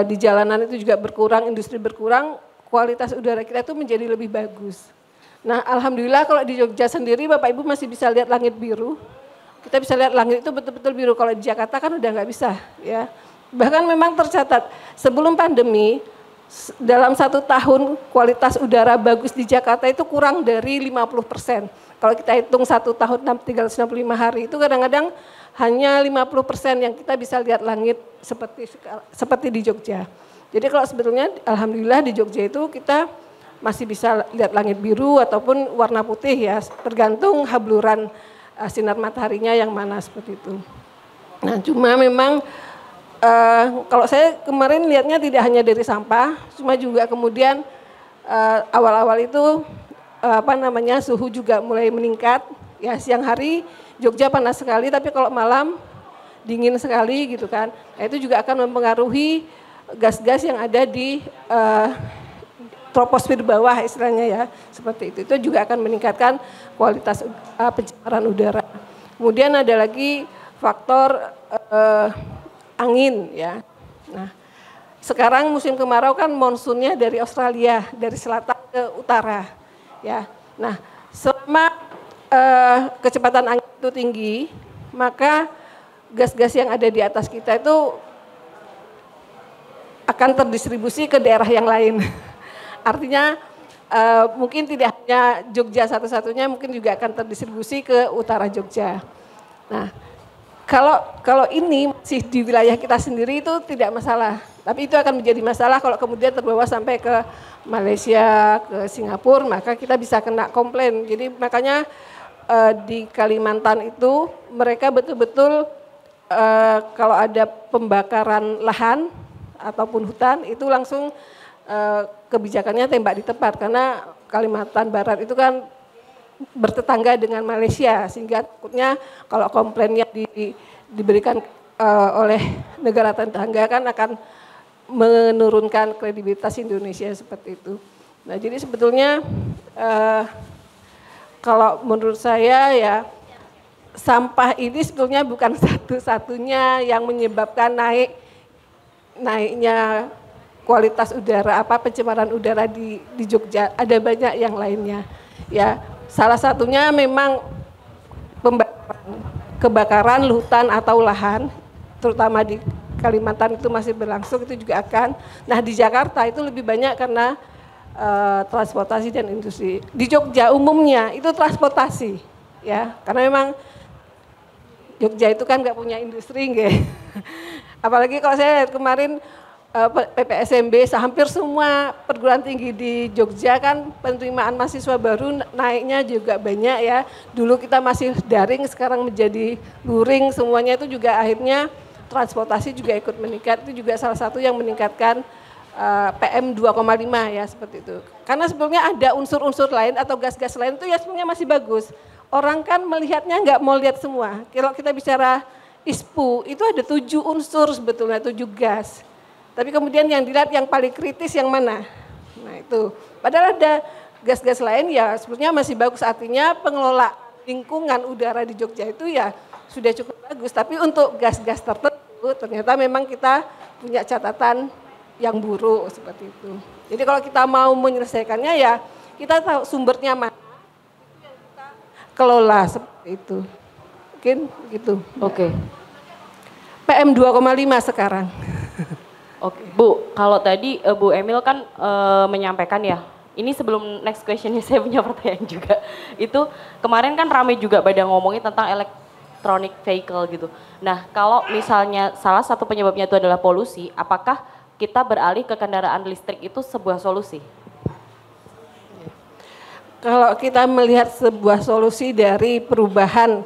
di jalanan itu juga berkurang, industri berkurang, kualitas udara kita itu menjadi lebih bagus. Nah, alhamdulillah kalau di Jogja sendiri Bapak Ibu masih bisa lihat langit biru. Kita bisa lihat langit itu betul-betul biru. Kalau di Jakarta kan udah nggak bisa, ya. Bahkan memang tercatat sebelum pandemi dalam 1 tahun kualitas udara bagus di Jakarta itu kurang dari 50%. Kalau kita hitung 1 tahun 365 hari itu kadang-kadang hanya 50% yang kita bisa lihat langit seperti di Jogja. Jadi kalau sebetulnya alhamdulillah di Jogja itu kita masih bisa lihat langit biru ataupun warna putih ya, tergantung habluran sinar mataharinya yang mana seperti itu. Nah, cuma memang kalau saya kemarin lihatnya tidak hanya dari sampah, cuma juga kemudian awal-awal itu suhu juga mulai meningkat. Ya, siang hari Jogja panas sekali, tapi kalau malam dingin sekali gitu kan. Nah, itu juga akan mempengaruhi gas-gas yang ada di troposfer bawah istilahnya ya, seperti itu. Itu juga akan meningkatkan kualitas pencemaran udara. Kemudian ada lagi faktor angin ya. Nah, sekarang musim kemarau kan monsunnya dari Australia, dari selatan ke utara ya. Nah, selama kecepatan angin itu tinggi, maka gas-gas yang ada di atas kita itu akan terdistribusi ke daerah yang lain. Artinya mungkin tidak hanya Jogja satu-satunya, mungkin juga akan terdistribusi ke utara Jogja. Nah, kalau ini masih di wilayah kita sendiri itu tidak masalah. Tapi itu akan menjadi masalah kalau kemudian terbawa sampai ke Malaysia, ke Singapura, maka kita bisa kena komplain. Jadi makanya di Kalimantan itu mereka betul-betul kalau ada pembakaran lahan ataupun hutan itu langsung kebijakannya tembak di tempat, karena Kalimantan Barat itu kan bertetangga dengan Malaysia, sehingga takutnya kalau komplainnya diberikan oleh negara tetangga kan akan menurunkan kredibilitas Indonesia seperti itu. Nah, jadi sebetulnya kalau menurut saya ya sampah ini sebetulnya bukan satu-satunya yang menyebabkan naiknya kualitas udara, pencemaran udara di Jogja. Ada banyak yang lainnya. Ya, salah satunya memang kebakaran hutan atau lahan, terutama di Kalimantan itu masih berlangsung, itu juga akan. Nah, di Jakarta itu lebih banyak karena transportasi dan industri. Di Jogja umumnya itu transportasi, ya, karena memang Jogja itu kan nggak punya industri, nggak. Apalagi kalau saya lihat kemarin PPSMB, hampir semua perguruan tinggi di Jogja kan penerimaan mahasiswa baru naiknya juga banyak ya. Dulu kita masih daring, sekarang menjadi luring, semuanya itu juga akhirnya transportasi juga ikut meningkat. Itu juga salah satu yang meningkatkan PM 2,5 ya, seperti itu. Karena sebelumnya ada unsur-unsur lain atau gas-gas lain itu ya sebenarnya masih bagus. Orang kan melihatnya nggak mau lihat semua. Kalau kita bicara ISPU itu ada 7 unsur sebetulnya, 7 gas. Tapi kemudian yang dilihat yang paling kritis yang mana? Nah itu. Padahal ada gas-gas lain ya sebetulnya masih bagus. Artinya pengelola lingkungan udara di Jogja itu ya sudah cukup bagus. Tapi untuk gas-gas tertentu ternyata memang kita punya catatan yang buruk seperti itu. Jadi kalau kita mau menyelesaikannya ya kita tahu sumbernya mana, itu yang kita kelola seperti itu. Mungkin gitu. Oke. PM 2,5 sekarang. Oke, Bu, kalau tadi Bu Emil kan menyampaikan ya, ini sebelum next questionnya saya punya pertanyaan juga. Itu kemarin kan ramai juga pada ngomongin tentang electronic vehicle gitu. Nah, kalau misalnya salah satu penyebabnya itu adalah polusi, apakah kita beralih ke kendaraan listrik itu sebuah solusi? Kalau kita melihat sebuah solusi dari perubahan,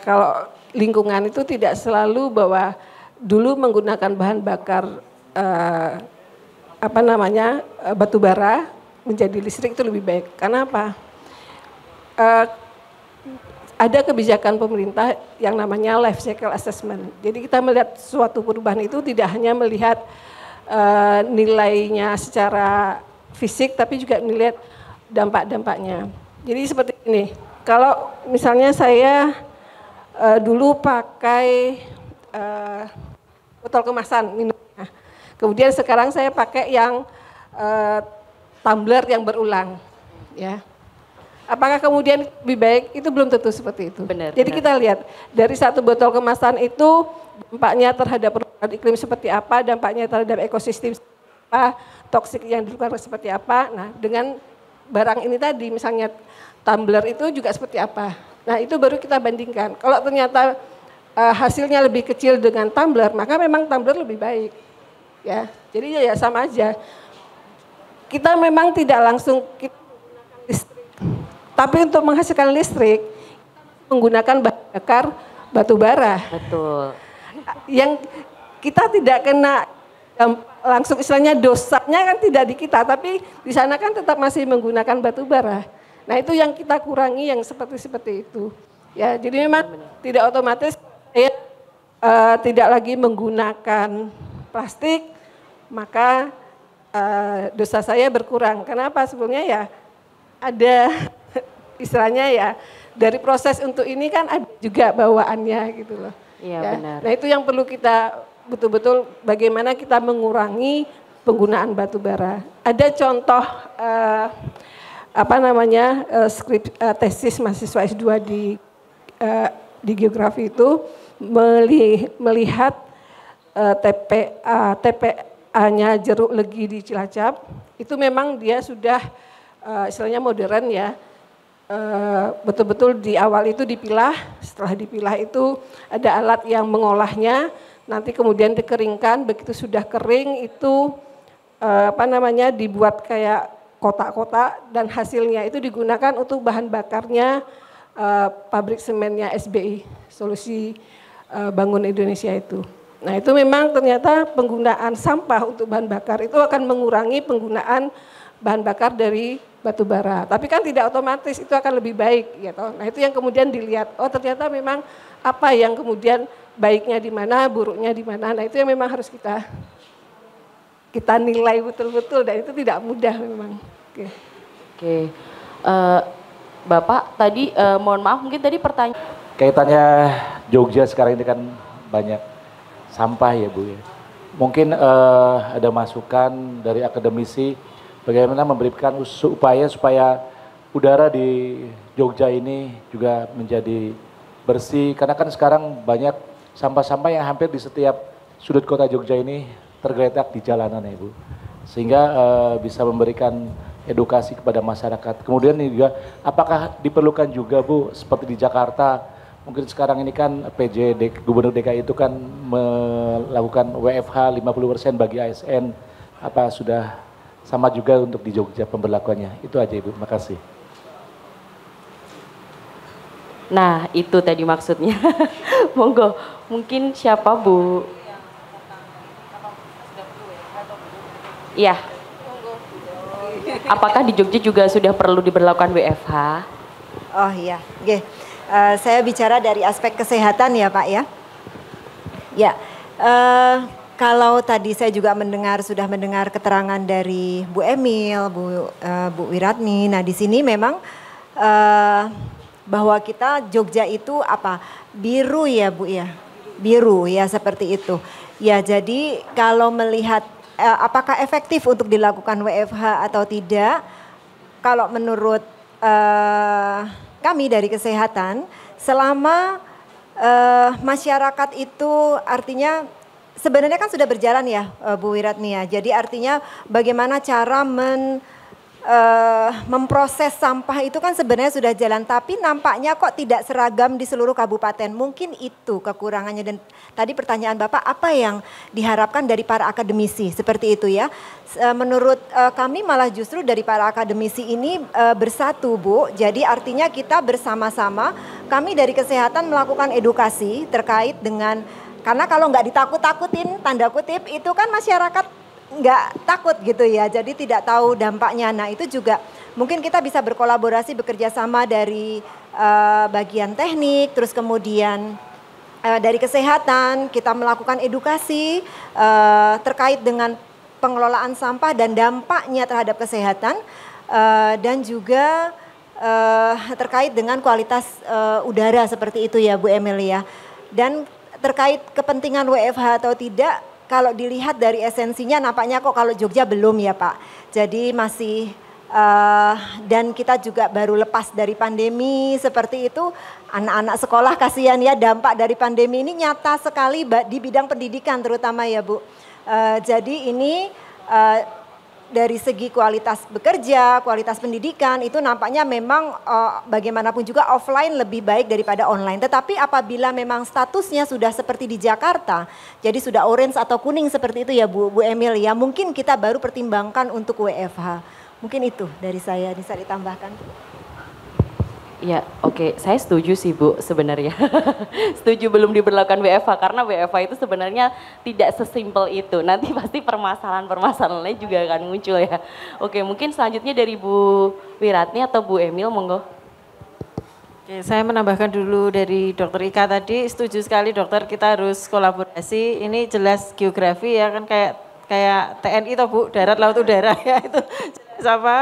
kalau lingkungan itu tidak selalu bahwa dulu menggunakan bahan bakar batu bara menjadi listrik itu lebih baik. Karena apa? Ada kebijakan pemerintah yang namanya life cycle assessment. Jadi kita melihat suatu perubahan itu tidak hanya melihat nilainya secara fisik, tapi juga melihat dampak-dampaknya. Jadi seperti ini, kalau misalnya saya dulu pakai botol kemasan minumnya, kemudian sekarang saya pakai yang tumbler yang berulang, ya. Apakah kemudian lebih baik? Itu belum tentu seperti itu. Benar, jadi benar. kita lihat dari satu botol kemasan itu dampaknya terhadap perubahan iklim seperti apa, dampaknya terhadap ekosistem apa, toksik yang dikeluarkan seperti apa. Nah, dengan barang ini tadi misalnya tumbler itu juga seperti apa. Nah, itu baru kita bandingkan. Kalau ternyata hasilnya lebih kecil dengan tumbler, maka memang tumbler lebih baik. Ya. Jadi ya sama aja. Kita memang tidak langsung kita menggunakan listrik. Tapi untuk menghasilkan listrik menggunakan bahan bakar batu bara. Betul. Yang kita tidak kena dampak langsung istilahnya dosanya kan tidak di kita, tapi di sana kan tetap masih menggunakan batu bara. Nah itu yang kita kurangi yang seperti itu. Ya jadi memang tidak otomatis saya tidak lagi menggunakan plastik, maka dosa saya berkurang. Kenapa? Sebetulnya ya ada istilahnya ya dari proses untuk ini kan ada juga bawaannya gitu loh. Iya ya. benar. Nah itu yang perlu kita betul-betul bagaimana kita mengurangi penggunaan batu bara. Ada contoh tesis mahasiswa S2 di geografi itu melihat TPA-nya jeruk legi di Cilacap itu memang dia sudah istilahnya modern ya. Betul-betul di awal itu dipilah, setelah dipilah itu ada alat yang mengolahnya, nanti kemudian dikeringkan, begitu sudah kering itu dibuat kayak kotak-kotak dan hasilnya itu digunakan untuk bahan bakarnya pabrik semennya SBI, Solusi Bangun Indonesia itu. Nah itu memang ternyata penggunaan sampah untuk bahan bakar itu akan mengurangi penggunaan bahan bakar dari batu bara. Tapi kan tidak otomatis itu akan lebih baik gitu. Nah itu yang kemudian dilihat, oh ternyata memang apa yang kemudian baiknya di mana, buruknya di mana. Nah itu yang memang harus kita nilai betul-betul dan itu tidak mudah memang. Oke. Bapak tadi mohon maaf mungkin tadi pertanyaan. Kaitannya Jogja sekarang ini kan banyak sampah ya Bu ya. Mungkin ada masukan dari akademisi bagaimana memberikan upaya supaya udara di Jogja ini juga menjadi bersih. Karena kan sekarang banyak sampah-sampah yang hampir di setiap sudut kota Jogja ini tergeletak di jalanan ya Bu. Sehingga bisa memberikan edukasi kepada masyarakat. Kemudian juga apakah diperlukan juga Bu seperti di Jakarta, mungkin sekarang ini kan Gubernur DKI itu kan melakukan WFH 50% bagi ASN, apa sudah sama juga untuk di Jogja pemberlakuannya? Itu aja Ibu, makasih. Nah itu tadi maksudnya. Monggo, mungkin siapa Bu? Iya. Apakah di Jogja juga sudah perlu diberlakukan WFH? Oh iya, oke. Saya bicara dari aspek kesehatan ya Pak ya. Ya, kalau tadi saya juga sudah mendengar keterangan dari Bu Emil, Bu Wiratni. Nah di sini memang bahwa kita Jogja itu apa? Biru ya Bu ya, biru ya seperti itu. Ya jadi kalau melihat apakah efektif untuk dilakukan WFH atau tidak? Kalau menurut kami dari kesehatan, selama masyarakat itu artinya sebenarnya kan sudah berjalan ya Bu Wiratni ya. Jadi artinya bagaimana cara memproses sampah itu kan sebenarnya sudah jalan. Tapi nampaknya kok tidak seragam di seluruh kabupaten. Mungkin itu kekurangannya. Dan tadi pertanyaan Bapak apa yang diharapkan dari para akademisi seperti itu ya. Menurut kami malah justru dari para akademisi ini bersatu Bu. Jadi artinya kita bersama-sama kami dari kesehatan melakukan edukasi terkait dengan, karena kalau nggak ditakut-takutin tanda kutip itu kan masyarakat nggak takut gitu ya, jadi tidak tahu dampaknya. Nah itu juga mungkin kita bisa berkolaborasi bekerja sama dari bagian teknik, terus kemudian dari kesehatan kita melakukan edukasi terkait dengan pengelolaan sampah dan dampaknya terhadap kesehatan dan juga terkait dengan kualitas udara seperti itu ya Bu Emilia. Dan terkait kepentingan WFH atau tidak, kalau dilihat dari esensinya nampaknya kok kalau Jogja belum ya Pak. Jadi masih dan kita juga baru lepas dari pandemi seperti itu. Anak-anak sekolah kasihan ya, dampak dari pandemi ini nyata sekali di bidang pendidikan terutama ya Bu. Jadi ini dari segi kualitas bekerja, kualitas pendidikan itu nampaknya memang bagaimanapun juga offline lebih baik daripada online. Tetapi apabila memang statusnya sudah seperti di Jakarta, jadi sudah orange atau kuning seperti itu ya Bu Emil ya, mungkin kita baru pertimbangkan untuk WFH. Mungkin itu dari saya, bisa ditambahkan. Ya, oke. Saya setuju sih Bu sebenarnya. Setuju belum diberlakukan WFH karena WFH itu sebenarnya tidak sesimpel itu. Nanti pasti permasalahan-permasalahan lain juga akan muncul ya. Oke, mungkin selanjutnya dari Bu Wiratni atau Bu Emil, monggo. Oke, saya menambahkan dulu dari Dokter Ika tadi, setuju sekali dokter, kita harus kolaborasi. Ini jelas geografi ya kan, kayak TNI toh Bu, darat laut udara ya, itu jelas apa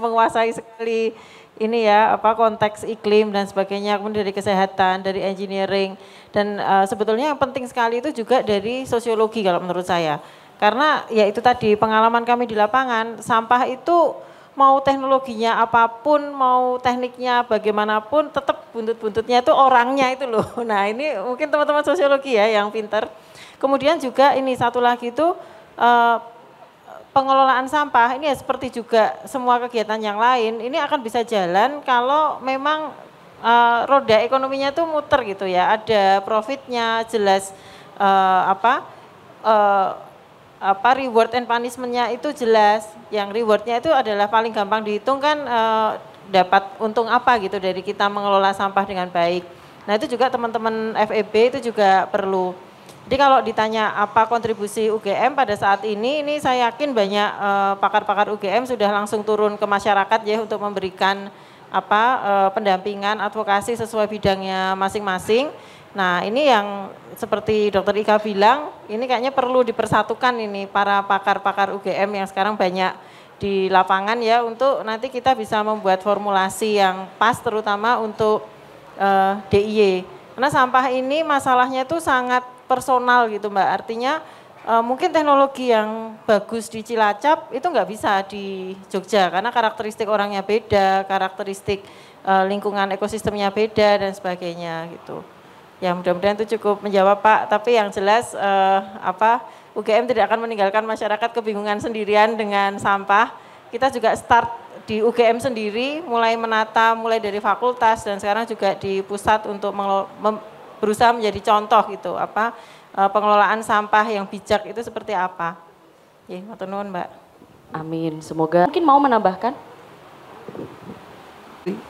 menguasai sekali ini ya, apa konteks iklim dan sebagainya, kemudian dari kesehatan, dari engineering, dan sebetulnya yang penting sekali itu juga dari sosiologi kalau menurut saya. Karena ya itu tadi pengalaman kami di lapangan, sampah itu mau teknologinya apapun, mau tekniknya bagaimanapun, tetap buntut-buntutnya itu orangnya itu loh. Nah ini mungkin teman-teman sosiologi ya yang pinter. Kemudian juga ini satu lagi itu pengelolaan sampah ini ya seperti juga semua kegiatan yang lain, ini akan bisa jalan kalau memang roda ekonominya tuh muter gitu ya, ada profitnya jelas, reward and punishment-nya itu jelas. Yang reward-nya itu adalah paling gampang dihitung kan dapat untung apa gitu dari kita mengelola sampah dengan baik. Nah itu juga teman-teman FEB itu juga perlu. Jadi kalau ditanya apa kontribusi UGM pada saat ini saya yakin banyak pakar-pakar UGM sudah langsung turun ke masyarakat ya untuk memberikan pendampingan, advokasi sesuai bidangnya masing-masing. Nah ini yang seperti Dokter Ika bilang, ini kayaknya perlu dipersatukan ini para pakar-pakar UGM yang sekarang banyak di lapangan ya, untuk nanti kita bisa membuat formulasi yang pas terutama untuk DIY. Karena sampah ini masalahnya itu sangat personal gitu Mbak, artinya mungkin teknologi yang bagus di Cilacap itu nggak bisa di Jogja karena karakteristik orangnya beda, karakteristik lingkungan ekosistemnya beda dan sebagainya gitu. Ya mudah-mudahan itu cukup menjawab Pak, tapi yang jelas UGM tidak akan meninggalkan masyarakat kebingungan sendirian dengan sampah. Kita juga start di UGM sendiri, mulai menata, mulai dari fakultas dan sekarang juga di pusat untuk berusaha menjadi contoh gitu, pengelolaan sampah yang bijak itu seperti apa. Ya, matur nuwun Mbak. Amin, semoga mungkin mau menambahkan.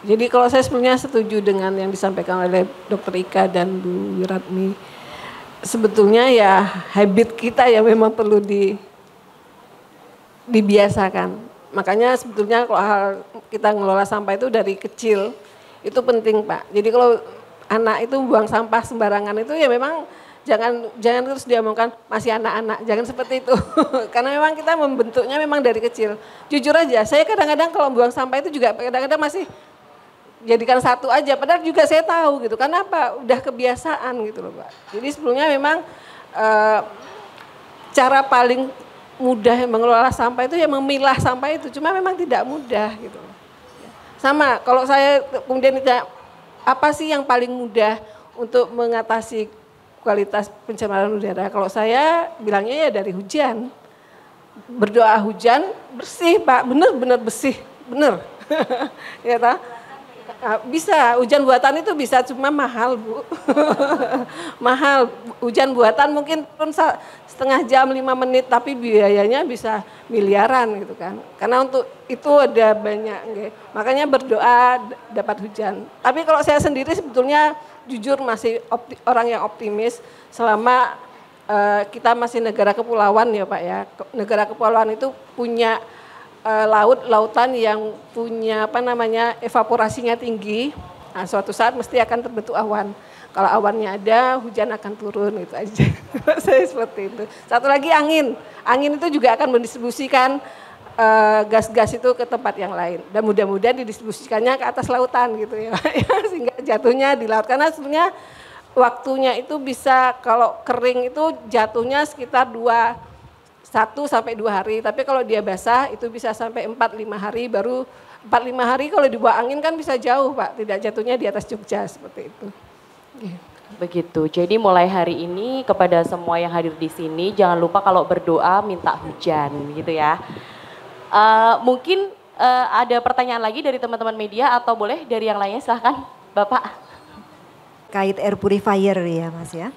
Jadi kalau saya sebenarnya setuju dengan yang disampaikan oleh Dr. Ika dan Bu Wiratni. Sebetulnya ya habit kita yang memang perlu dibiasakan. Makanya sebetulnya kalau kita ngelola sampah itu dari kecil itu penting Pak. Jadi kalau anak itu buang sampah sembarangan itu ya memang jangan terus diomongkan masih anak-anak, jangan seperti itu. Karena memang kita membentuknya memang dari kecil. Jujur aja, saya kadang-kadang kalau buang sampah itu juga kadang-kadang masih jadikan satu aja, padahal juga saya tahu gitu. Karena apa? Udah kebiasaan gitu loh Pak. Jadi sebelumnya memang cara paling mudah mengelola sampah itu ya memilah sampah itu, cuma memang tidak mudah gitu. Sama, kalau saya kemudian tidak apa sih yang paling mudah untuk mengatasi kualitas pencemaran udara? Kalau saya bilangnya ya dari hujan. Berdoa hujan bersih Pak, benar-benar bersih, benar. Ya tak? Bisa, hujan buatan itu bisa, cuma mahal Bu. Mahal, hujan buatan mungkin turun setengah jam, 5 menit, tapi biayanya bisa miliaran gitu kan. Karena untuk itu ada banyak, okay. Makanya berdoa dapat hujan. Tapi kalau saya sendiri sebetulnya jujur masih orang yang optimis selama kita masih negara kepulauan ya Pak ya. Negara kepulauan itu punya lautan yang punya evaporasinya tinggi. Nah, suatu saat mesti akan terbentuk awan. Kalau awannya ada, hujan akan turun, itu aja. Saya seperti itu. Satu lagi angin. Angin itu juga akan mendistribusikan gas-gas itu ke tempat yang lain. Dan mudah-mudahan didistribusikannya ke atas lautan gitu ya. Sehingga jatuhnya di laut. Karena sebenarnya waktunya itu bisa kalau kering itu jatuhnya sekitar 1 sampai 2 hari, tapi kalau dia basah itu bisa sampai 4-5 hari, baru 4-5 hari kalau dibawa angin kan bisa jauh Pak, tidak jatuhnya di atas Jogja seperti itu. Begitu, jadi mulai hari ini kepada semua yang hadir di sini jangan lupa kalau berdoa minta hujan gitu ya. Mungkin ada pertanyaan lagi dari teman-teman media atau boleh dari yang lainnya, silahkan Bapak. Kait air purifier ya Mas ya.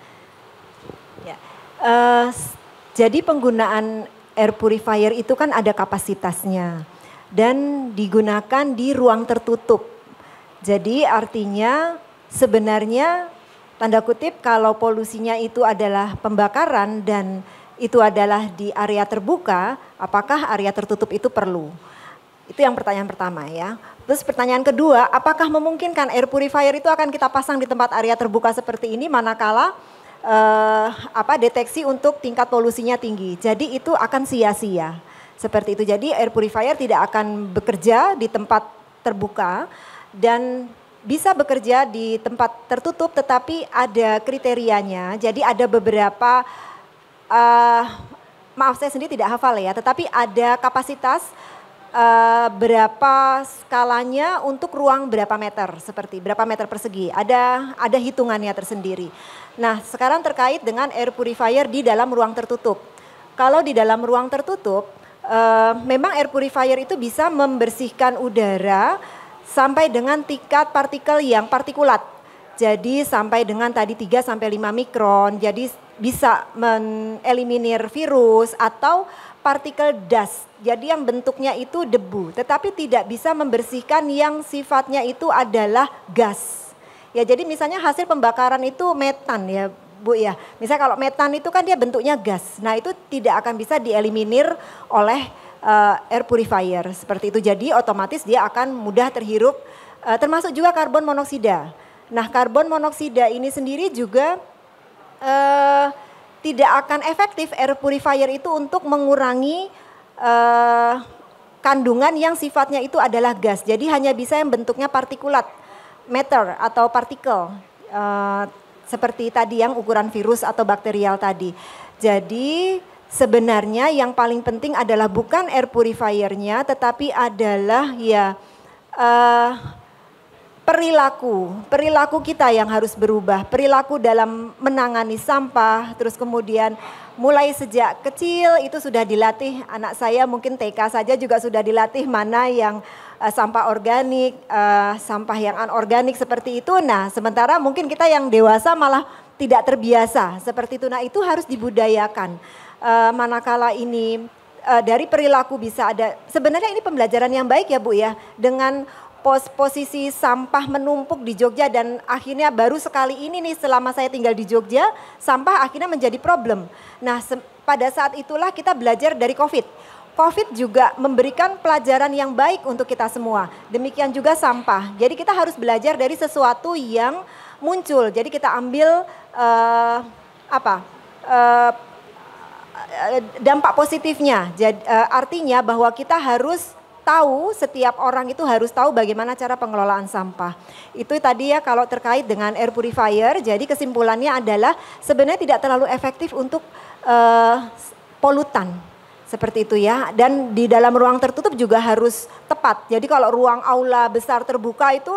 Jadi penggunaan air purifier itu kan ada kapasitasnya dan digunakan di ruang tertutup. Jadi artinya sebenarnya tanda kutip kalau polusinya itu adalah pembakaran dan itu adalah di area terbuka, apakah area tertutup itu perlu? Itu yang pertanyaan pertama ya. Terus pertanyaan kedua, apakah memungkinkan air purifier itu akan kita pasang di tempat area terbuka seperti ini manakala deteksi untuk tingkat polusinya tinggi. Jadi itu akan sia-sia. Seperti itu. Jadi air purifier tidak akan bekerja di tempat terbuka dan bisa bekerja di tempat tertutup tetapi ada kriterianya. Jadi ada beberapa maaf saya sendiri tidak hafal ya, tetapi ada kapasitas berapa skalanya untuk ruang berapa meter, seperti berapa meter persegi. Ada hitungannya tersendiri. Nah, sekarang terkait dengan air purifier di dalam ruang tertutup. Kalau di dalam ruang tertutup, memang air purifier itu bisa membersihkan udara sampai dengan tingkat partikel yang partikulat. Jadi sampai dengan tadi 3 sampai 5 mikron. Jadi bisa mengeliminir virus atau partikel dust. Jadi yang bentuknya itu debu, tetapi tidak bisa membersihkan yang sifatnya itu adalah gas. Ya, jadi misalnya hasil pembakaran itu metan ya, Bu ya. Misalnya kalau metan itu kan dia bentuknya gas. Nah, itu tidak akan bisa dieliminir oleh air purifier seperti itu. Jadi otomatis dia akan mudah terhirup, termasuk juga karbon monoksida. Nah, karbon monoksida ini sendiri juga tidak akan efektif air purifier itu untuk mengurangi kandungan yang sifatnya itu adalah gas. Jadi hanya bisa yang bentuknya partikulat, matter atau partikel. Seperti tadi yang ukuran virus atau bakterial tadi. Jadi sebenarnya yang paling penting adalah bukan air purifiernya, tetapi adalah ya perilaku kita yang harus berubah. Perilaku dalam menangani sampah, terus kemudian mulai sejak kecil itu sudah dilatih. Anak saya mungkin TK saja juga sudah dilatih mana yang sampah organik, sampah yang anorganik seperti itu. Nah, sementara mungkin kita yang dewasa malah tidak terbiasa seperti itu. Nah, itu harus dibudayakan. Manakala ini dari perilaku bisa ada, sebenarnya ini pembelajaran yang baik ya Bu ya, dengan posisi sampah menumpuk di Jogja dan akhirnya baru sekali ini nih selama saya tinggal di Jogja, sampah akhirnya menjadi problem. Nah, pada saat itulah kita belajar dari COVID. COVID juga memberikan pelajaran yang baik untuk kita semua. Demikian juga sampah. Jadi kita harus belajar dari sesuatu yang muncul. Jadi kita ambil dampak positifnya. Jadi, artinya bahwa kita harus tahu, setiap orang itu harus tahu bagaimana cara pengelolaan sampah. Itu tadi ya kalau terkait dengan air purifier, jadi kesimpulannya adalah sebenarnya tidak terlalu efektif untuk polutan. Seperti itu ya, dan di dalam ruang tertutup juga harus tepat. Jadi kalau ruang aula besar terbuka itu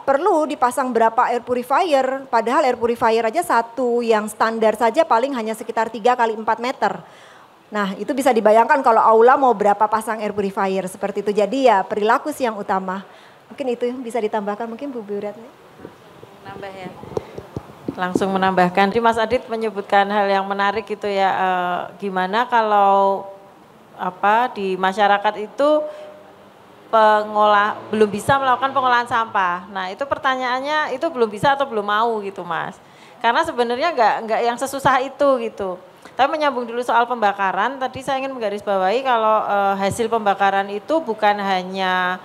perlu dipasang berapa air purifier, padahal air purifier aja satu yang standar saja paling hanya sekitar 3 kali 4 meter. Nah, itu bisa dibayangkan kalau aula mau berapa pasang air purifier seperti itu. Jadi ya perilaku sih yang utama. Mungkin itu bisa ditambahkan, mungkin Bu Ratni. Nambah ya. Langsung menambahkan. Jadi Mas Adit menyebutkan hal yang menarik gitu ya. Gimana kalau di masyarakat itu belum bisa melakukan pengolahan sampah. Nah, itu pertanyaannya itu belum bisa atau belum mau gitu Mas. Karena sebenarnya enggak yang sesusah itu gitu. Tapi menyambung dulu soal pembakaran, tadi saya ingin menggarisbawahi kalau hasil pembakaran itu bukan hanya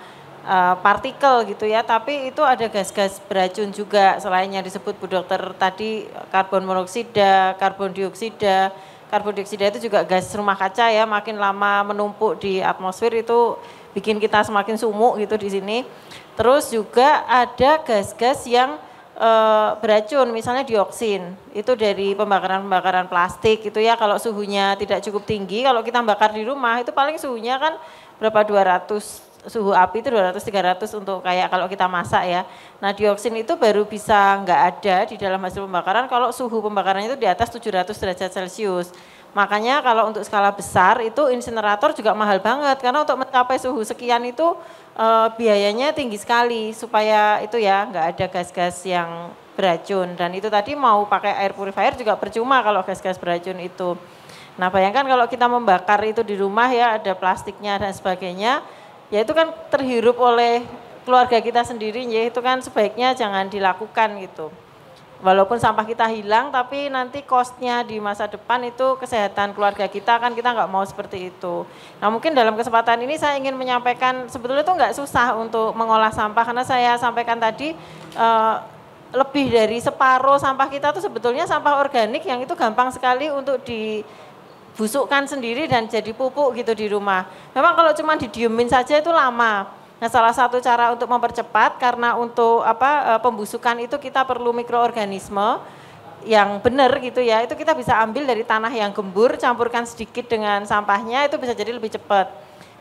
partikel gitu ya, tapi itu ada gas-gas beracun juga selain yang disebut Bu Dokter tadi, karbon monoksida, karbon dioksida. Karbon dioksida itu juga gas rumah kaca ya, makin lama menumpuk di atmosfer itu bikin kita semakin sumuk gitu di sini. Terus juga ada gas-gas yang beracun, misalnya dioksin, itu dari pembakaran plastik itu ya, kalau suhunya tidak cukup tinggi, kalau kita bakar di rumah itu paling suhunya kan berapa 200, suhu api itu 200-300 untuk kayak kalau kita masak ya. Nah, dioksin itu baru bisa nggak ada di dalam hasil pembakaran kalau suhu pembakarannya itu di atas 700 derajat Celcius. Makanya kalau untuk skala besar itu insinerator juga mahal banget karena untuk mencapai suhu sekian itu biayanya tinggi sekali supaya itu ya nggak ada gas-gas yang beracun. Dan itu tadi mau pakai air purifier juga percuma kalau gas-gas beracun itu. Nah, bayangkan kalau kita membakar itu di rumah ya ada plastiknya dan sebagainya, ya itu kan terhirup oleh keluarga kita sendiri ya itu kan sebaiknya jangan dilakukan gitu. Walaupun sampah kita hilang tapi nanti cost-nya di masa depan itu kesehatan keluarga kita kan kita nggak mau seperti itu. Nah mungkin dalam kesempatan ini saya ingin menyampaikan sebetulnya itu nggak susah untuk mengolah sampah karena saya sampaikan tadi lebih dari separuh sampah kita itu sebetulnya sampah organik yang itu gampang sekali untuk dibusukkan sendiri dan jadi pupuk gitu di rumah. Memang kalau cuma didiemin saja itu lama. Nah, salah satu cara untuk mempercepat karena untuk pembusukan itu kita perlu mikroorganisme yang benar gitu ya. Itu kita bisa ambil dari tanah yang gembur, campurkan sedikit dengan sampahnya itu bisa jadi lebih cepat.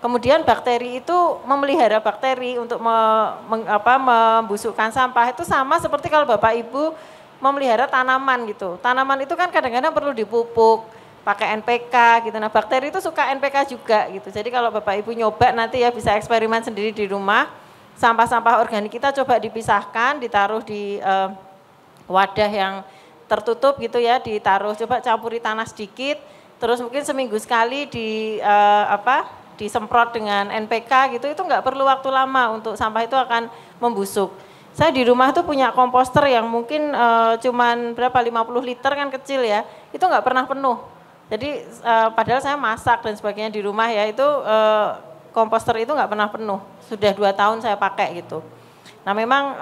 Kemudian bakteri itu memelihara bakteri untuk membusukkan sampah itu sama seperti kalau Bapak Ibu memelihara tanaman gitu. Tanaman itu kan kadang-kadang perlu dipupuk pakai NPK gitu. Nah, bakteri itu suka NPK juga gitu. Jadi kalau Bapak Ibu nyoba nanti ya bisa eksperimen sendiri di rumah. Sampah-sampah organik kita coba dipisahkan, ditaruh di wadah yang tertutup gitu ya, ditaruh coba campuri tanah sedikit, terus mungkin seminggu sekali disemprot dengan NPK gitu. Itu nggak perlu waktu lama untuk sampah itu akan membusuk. Saya di rumah tuh punya komposter yang mungkin cuman berapa 50 liter kan kecil ya. Itu nggak pernah penuh. Jadi padahal saya masak dan sebagainya di rumah ya itu komposter itu nggak pernah penuh. Sudah 2 tahun saya pakai gitu. Nah memang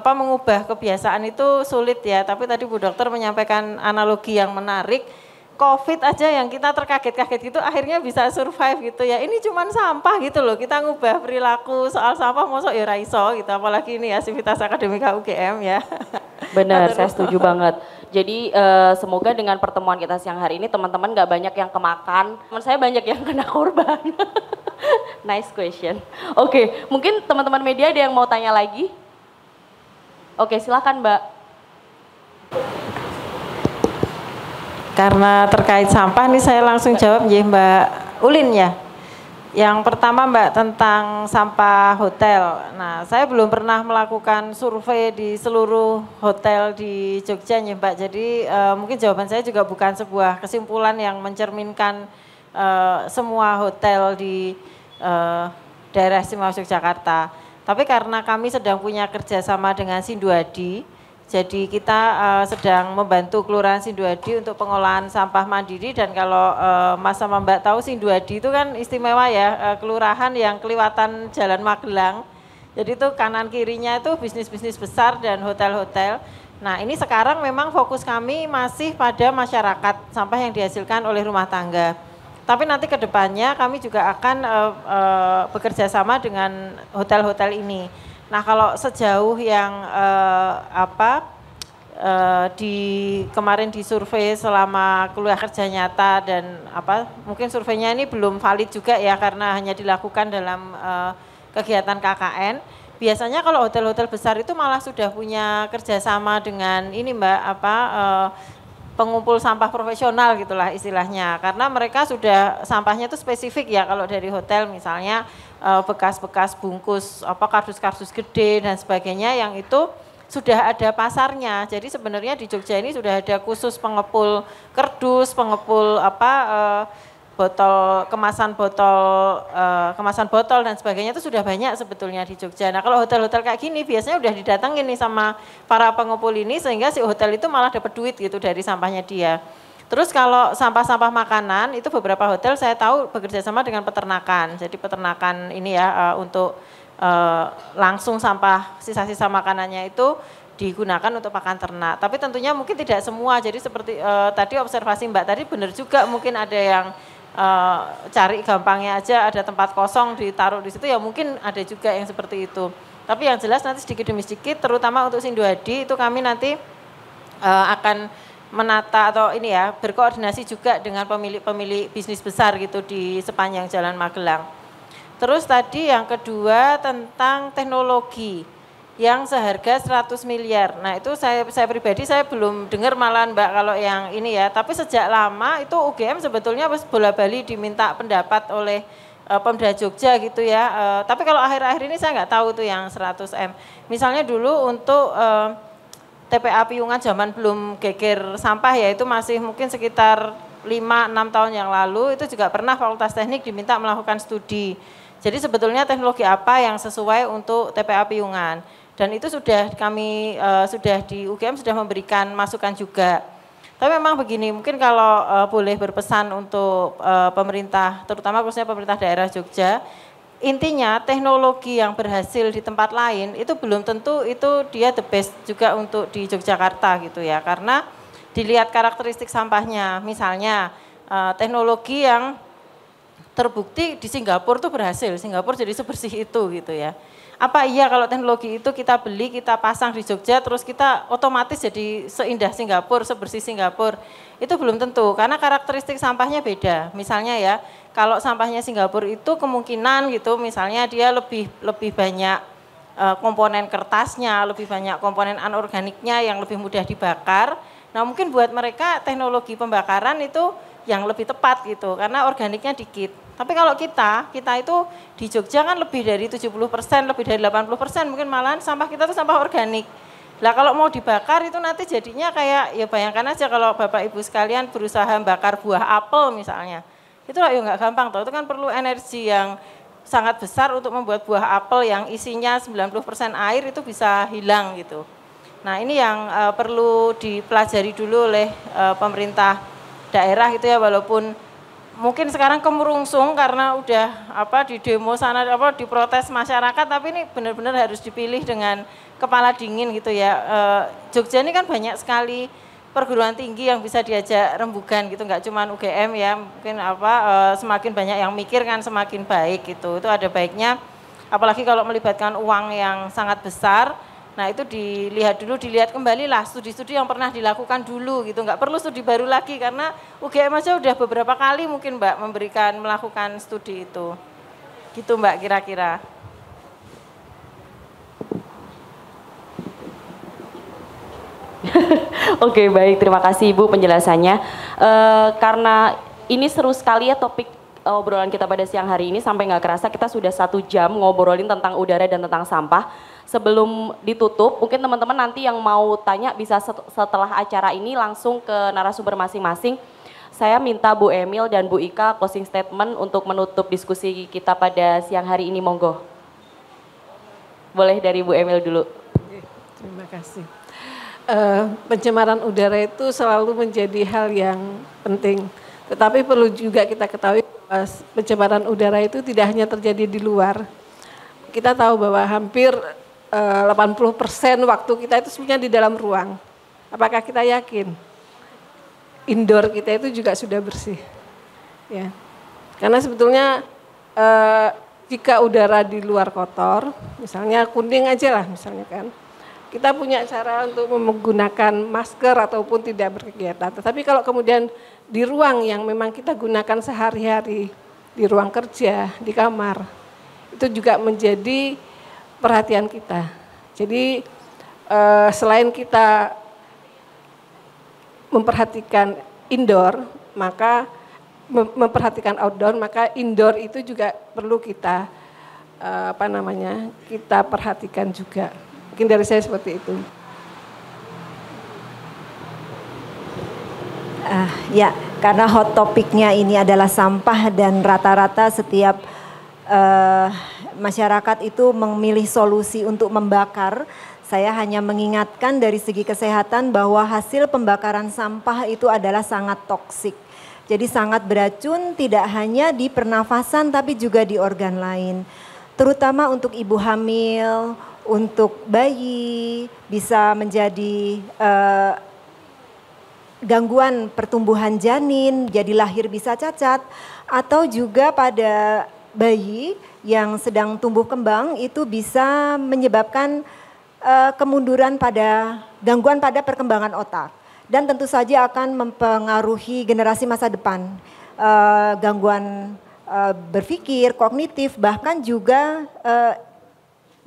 mengubah kebiasaan itu sulit ya. Tapi tadi Bu Dokter menyampaikan analogi yang menarik. COVID aja yang kita terkaget-kaget gitu akhirnya bisa survive gitu ya. Ini cuman sampah gitu loh. Kita ngubah perilaku soal sampah mosok ya raiso gitu. Apalagi ini ya Sivitas Akademika UGM ya. Benar, saya setuju banget. Jadi semoga dengan pertemuan kita siang hari ini teman-teman gak banyak yang kemakan. Teman saya banyak yang kena korban. Nice question. Oke, mungkin teman-teman media ada yang mau tanya lagi? Oke, silakan Mbak. Karena terkait sampah nih saya langsung jawab ya Mbak Ulin ya. Yang pertama Mbak tentang sampah hotel. Nah saya belum pernah melakukan survei di seluruh hotel di Jogja ya Mbak. Jadi mungkin jawaban saya juga bukan sebuah kesimpulan yang mencerminkan semua hotel di daerah istimewa Yogyakarta. Tapi karena kami sedang punya kerjasama dengan Sinduadi, jadi kita sedang membantu Kelurahan Sinduadi untuk pengolahan sampah mandiri dan kalau Mas sama Mbak tahu Sinduadi itu kan istimewa ya, kelurahan yang kelewatan Jalan Magelang. Jadi itu kanan kirinya itu bisnis-bisnis besar dan hotel-hotel. Nah ini sekarang memang fokus kami masih pada masyarakat, sampah yang dihasilkan oleh rumah tangga. Tapi nanti ke depannya kami juga akan bekerja sama dengan hotel-hotel ini. Nah kalau sejauh yang kemarin disurvei selama kuliah kerja nyata dan mungkin surveinya ini belum valid juga ya karena hanya dilakukan dalam kegiatan KKN. Biasanya kalau hotel-hotel besar itu malah sudah punya kerjasama dengan ini Mbak pengumpul sampah profesional gitulah istilahnya karena mereka sudah sampahnya itu spesifik ya kalau dari hotel misalnya bekas-bekas bungkus kardus-kardus gede dan sebagainya yang itu sudah ada pasarnya. Jadi sebenarnya di Jogja ini sudah ada khusus pengepul kardus, pengepul kemasan botol dan sebagainya itu sudah banyak sebetulnya di Jogja. Nah, kalau hotel-hotel kayak gini biasanya udah didatengin nih sama para pengepul ini sehingga si hotel itu malah dapat duit gitu dari sampahnya dia. Terus kalau sampah-sampah makanan itu beberapa hotel saya tahu bekerja sama dengan peternakan. Jadi peternakan ini ya untuk langsung sampah sisa-sisa makanannya itu digunakan untuk pakan ternak. Tapi tentunya mungkin tidak semua. Jadi seperti tadi observasi Mbak tadi benar juga mungkin ada yang cari gampangnya aja ada tempat kosong ditaruh di situ ya mungkin ada juga yang seperti itu. Tapi yang jelas nanti sedikit demi sedikit terutama untuk Sinduadi itu kami nanti akan menata atau ini ya berkoordinasi juga dengan pemilik bisnis besar gitu di sepanjang Jalan Magelang. Terus tadi yang kedua tentang teknologi yang seharga 100 miliar. Nah itu saya pribadi saya belum dengar malahan Mbak kalau yang ini ya. Tapi sejak lama itu UGM sebetulnya bola-bali diminta pendapat oleh Pemda Jogja gitu ya. Tapi kalau akhir-akhir ini saya nggak tahu tuh yang 100 M. Misalnya dulu untuk TPA Piungan zaman belum geger sampah ya itu masih mungkin sekitar 5-6 tahun yang lalu itu juga pernah Fakultas Teknik diminta melakukan studi. Jadi sebetulnya teknologi apa yang sesuai untuk TPA Piungan. Dan itu sudah kami, sudah di UGM sudah memberikan masukan juga. Tapi memang begini, mungkin kalau boleh berpesan untuk pemerintah, terutama khususnya pemerintah daerah Jogja, intinya teknologi yang berhasil di tempat lain itu belum tentu itu dia the best juga untuk di Yogyakarta gitu ya. Karena dilihat karakteristik sampahnya, misalnya teknologi yang terbukti di Singapura tuh berhasil, Singapura jadi sebersih itu gitu ya. Apa iya kalau teknologi itu kita beli, kita pasang di Jogja, terus kita otomatis jadi seindah Singapura, sebersih Singapura? Itu belum tentu, karena karakteristik sampahnya beda. Misalnya ya, kalau sampahnya Singapura itu kemungkinan gitu, misalnya dia lebih banyak komponen kertasnya, lebih banyak komponen anorganiknya yang lebih mudah dibakar. Nah mungkin buat mereka teknologi pembakaran itu yang lebih tepat gitu, karena organiknya dikit. Tapi kalau kita itu di Jogja kan lebih dari 70%, lebih dari 80%, mungkin malahan sampah kita itu sampah organik. Lah kalau mau dibakar itu nanti jadinya kayak, ya bayangkan aja kalau Bapak Ibu sekalian berusaha bakar buah apel misalnya. Itu ya nggak gampang toh, itu kan perlu energi yang sangat besar untuk membuat buah apel yang isinya 90% air itu bisa hilang gitu. Nah ini yang perlu dipelajari dulu oleh pemerintah daerah gitu ya, walaupun mungkin sekarang kemerungsung karena udah di demo sana diprotes masyarakat, tapi ini benar-benar harus dipilih dengan kepala dingin gitu ya. Jogja ini kan banyak sekali perguruan tinggi yang bisa diajak rembugan gitu, nggak cuma UGM ya, mungkin semakin banyak yang mikir kan semakin baik gitu. Itu ada baiknya, apalagi kalau melibatkan uang yang sangat besar. Nah itu dilihat kembali lah studi-studi yang pernah dilakukan dulu gitu, nggak perlu studi baru lagi karena UGM aja udah beberapa kali mungkin Mbak melakukan studi itu. Gitu Mbak kira-kira. Oke baik, terima kasih Ibu penjelasannya. Karena ini seru sekali ya topik obrolan kita pada siang hari ini, sampai nggak kerasa kita sudah 1 jam ngobrolin tentang udara dan tentang sampah. Sebelum ditutup, mungkin teman-teman nanti yang mau tanya bisa setelah acara ini langsung ke narasumber masing-masing. Saya minta Bu Emil dan Bu Ika closing statement untuk menutup diskusi kita pada siang hari ini, monggo. Boleh dari Bu Emil dulu. Terima kasih. Pencemaran udara itu selalu menjadi hal yang penting. Tetapi perlu juga kita ketahui bahwa pencemaran udara itu tidak hanya terjadi di luar. Kita tahu bahwa hampir 80% waktu kita itu sebenarnya di dalam ruang. Apakah kita yakin indoor kita itu juga sudah bersih? Ya. Karena sebetulnya jika udara di luar kotor, misalnya kuning aja lah misalnya kan, kita punya cara untuk menggunakan masker ataupun tidak berkegiatan. Tetapi kalau kemudian di ruang yang memang kita gunakan sehari-hari, di ruang kerja, di kamar, itu juga menjadi perhatian kita. Jadi selain kita memperhatikan indoor, maka memperhatikan outdoor, maka indoor itu juga perlu kita kita perhatikan juga. Mungkin dari saya seperti itu. Ya, karena hot topiknya ini adalah sampah dan rata-rata setiap masyarakat itu memilih solusi untuk membakar. Saya hanya mengingatkan dari segi kesehatan bahwa hasil pembakaran sampah itu adalah sangat toksik. Jadi sangat beracun tidak hanya di pernafasan tapi juga di organ lain. Terutama untuk ibu hamil, untuk bayi, bisa menjadi gangguan pertumbuhan janin, jadi lahir bisa cacat, atau juga pada bayi yang sedang tumbuh kembang itu bisa menyebabkan kemunduran pada gangguan pada perkembangan otak, dan tentu saja akan mempengaruhi generasi masa depan, gangguan berpikir, kognitif, bahkan juga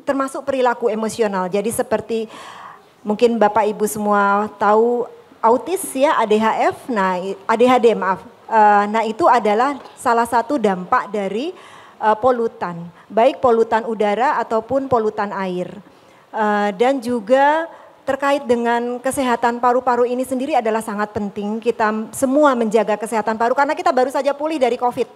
termasuk perilaku emosional. Jadi seperti mungkin Bapak Ibu semua tahu autis ya, ADHF, ADHD maaf. Nah itu adalah salah satu dampak dari polutan, baik polutan udara ataupun polutan air. Dan juga terkait dengan kesehatan paru-paru ini sendiri adalah sangat penting kita semua menjaga kesehatan paru, karena kita baru saja pulih dari COVID.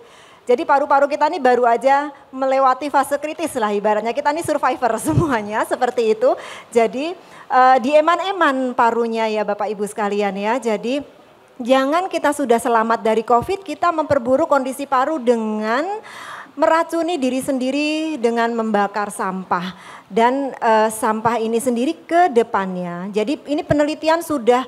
Jadi paru-paru kita ini baru aja melewati fase kritis lah ibaratnya. Kita ini survivor semuanya seperti itu. Jadi dieman-eman parunya ya Bapak Ibu sekalian ya. Jadi jangan kita sudah selamat dari COVID, kita memperburuk kondisi paru dengan meracuni diri sendiri dengan membakar sampah. Dan sampah ini sendiri ke depannya. Jadi ini penelitian sudah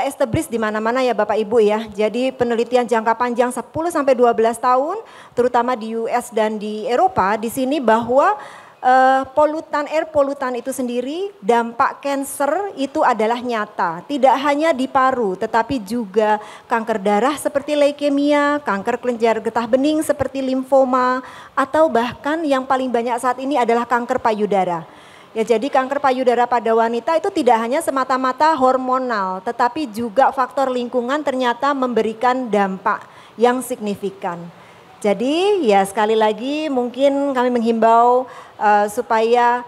established di mana-mana ya Bapak Ibu ya. Jadi penelitian jangka panjang 10 sampai 12 tahun terutama di US dan di Eropa di sini bahwa air polutan itu sendiri dampak kanker itu adalah nyata. Tidak hanya di paru tetapi juga kanker darah seperti leukemia, kanker kelenjar getah bening seperti limfoma atau bahkan yang paling banyak saat ini adalah kanker payudara. Ya, jadi kanker payudara pada wanita itu tidak hanya semata-mata hormonal, tetapi juga faktor lingkungan ternyata memberikan dampak yang signifikan. Jadi ya sekali lagi mungkin kami menghimbau supaya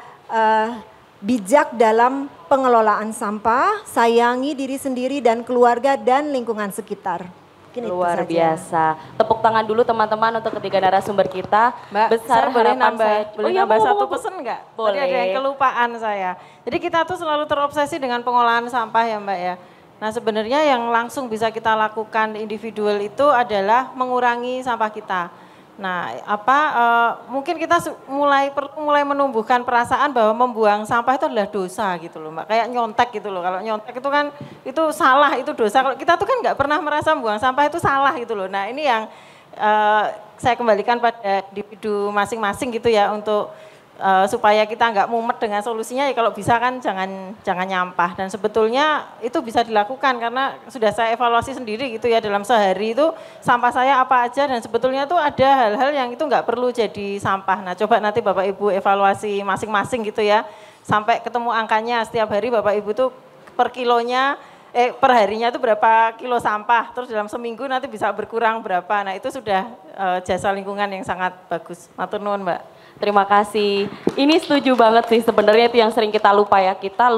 bijak dalam pengelolaan sampah, sayangi diri sendiri dan keluarga dan lingkungan sekitar. Mungkin luar biasa. Tepuk tangan dulu teman-teman untuk ketiga narasumber kita. Mbak, besar boleh harapan nambah, saya. boleh nambah satu pesan enggak? Boleh. Tadi ada yang kelupaan saya. Jadi kita tuh selalu terobsesi dengan pengolahan sampah ya Mbak ya. Nah sebenarnya yang langsung bisa kita lakukan individual itu adalah mengurangi sampah kita. Nah mungkin kita mulai menumbuhkan perasaan bahwa membuang sampah itu adalah dosa gitu loh Mbak. Kayak nyontek gitu loh. Kalau nyontek itu kan itu salah, itu dosa. Kalau kita tuh kan nggak pernah merasa membuang sampah itu salah gitu loh. Nah ini yang saya kembalikan pada individu masing-masing gitu ya untuk supaya kita nggak mumet dengan solusinya ya kalau bisa kan jangan nyampah. Dan sebetulnya itu bisa dilakukan karena sudah saya evaluasi sendiri gitu ya dalam sehari itu sampah saya apa aja dan sebetulnya tuh ada hal-hal yang itu nggak perlu jadi sampah. Nah coba nanti Bapak Ibu evaluasi masing-masing gitu ya sampai ketemu angkanya setiap hari Bapak Ibu tuh per kilonya per harinya itu berapa kilo sampah terus dalam seminggu nanti bisa berkurang berapa. Nah itu sudah jasa lingkungan yang sangat bagus. Matur nuwun Mbak. Terima kasih. Ini setuju banget sih sebenarnya itu yang sering kita lupa ya. Kita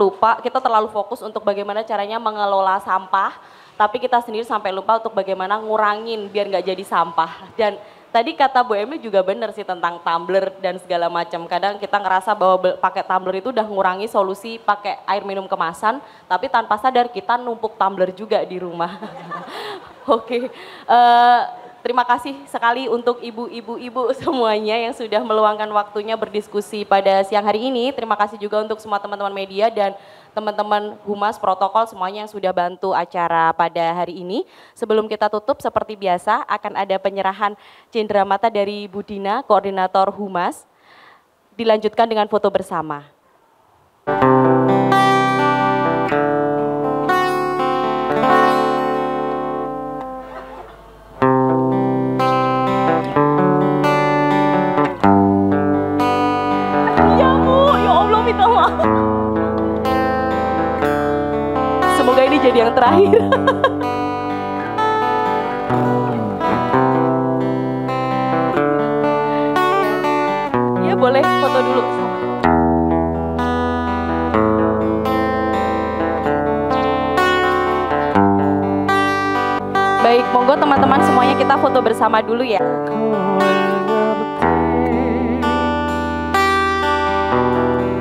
terlalu fokus untuk bagaimana caranya mengelola sampah. Tapi kita sendiri sampai lupa untuk bagaimana ngurangin biar nggak jadi sampah. Dan tadi kata Bu Emily juga benar sih tentang tumbler dan segala macam. Kadang kita ngerasa bahwa pakai tumbler itu udah ngurangi solusi pakai air minum kemasan. Tapi tanpa sadar kita numpuk tumbler juga di rumah. Oke. Terima kasih sekali untuk ibu-ibu semuanya yang sudah meluangkan waktunya berdiskusi pada siang hari ini. Terima kasih juga untuk semua teman-teman media dan teman-teman humas protokol semuanya yang sudah bantu acara pada hari ini. Sebelum kita tutup seperti biasa akan ada penyerahan cenderamata dari Bu Dina, Koordinator Humas. Dilanjutkan dengan foto bersama. Semoga ini jadi yang terakhir. Ya boleh foto dulu. Baik, monggo teman-teman semuanya kita foto bersama dulu ya.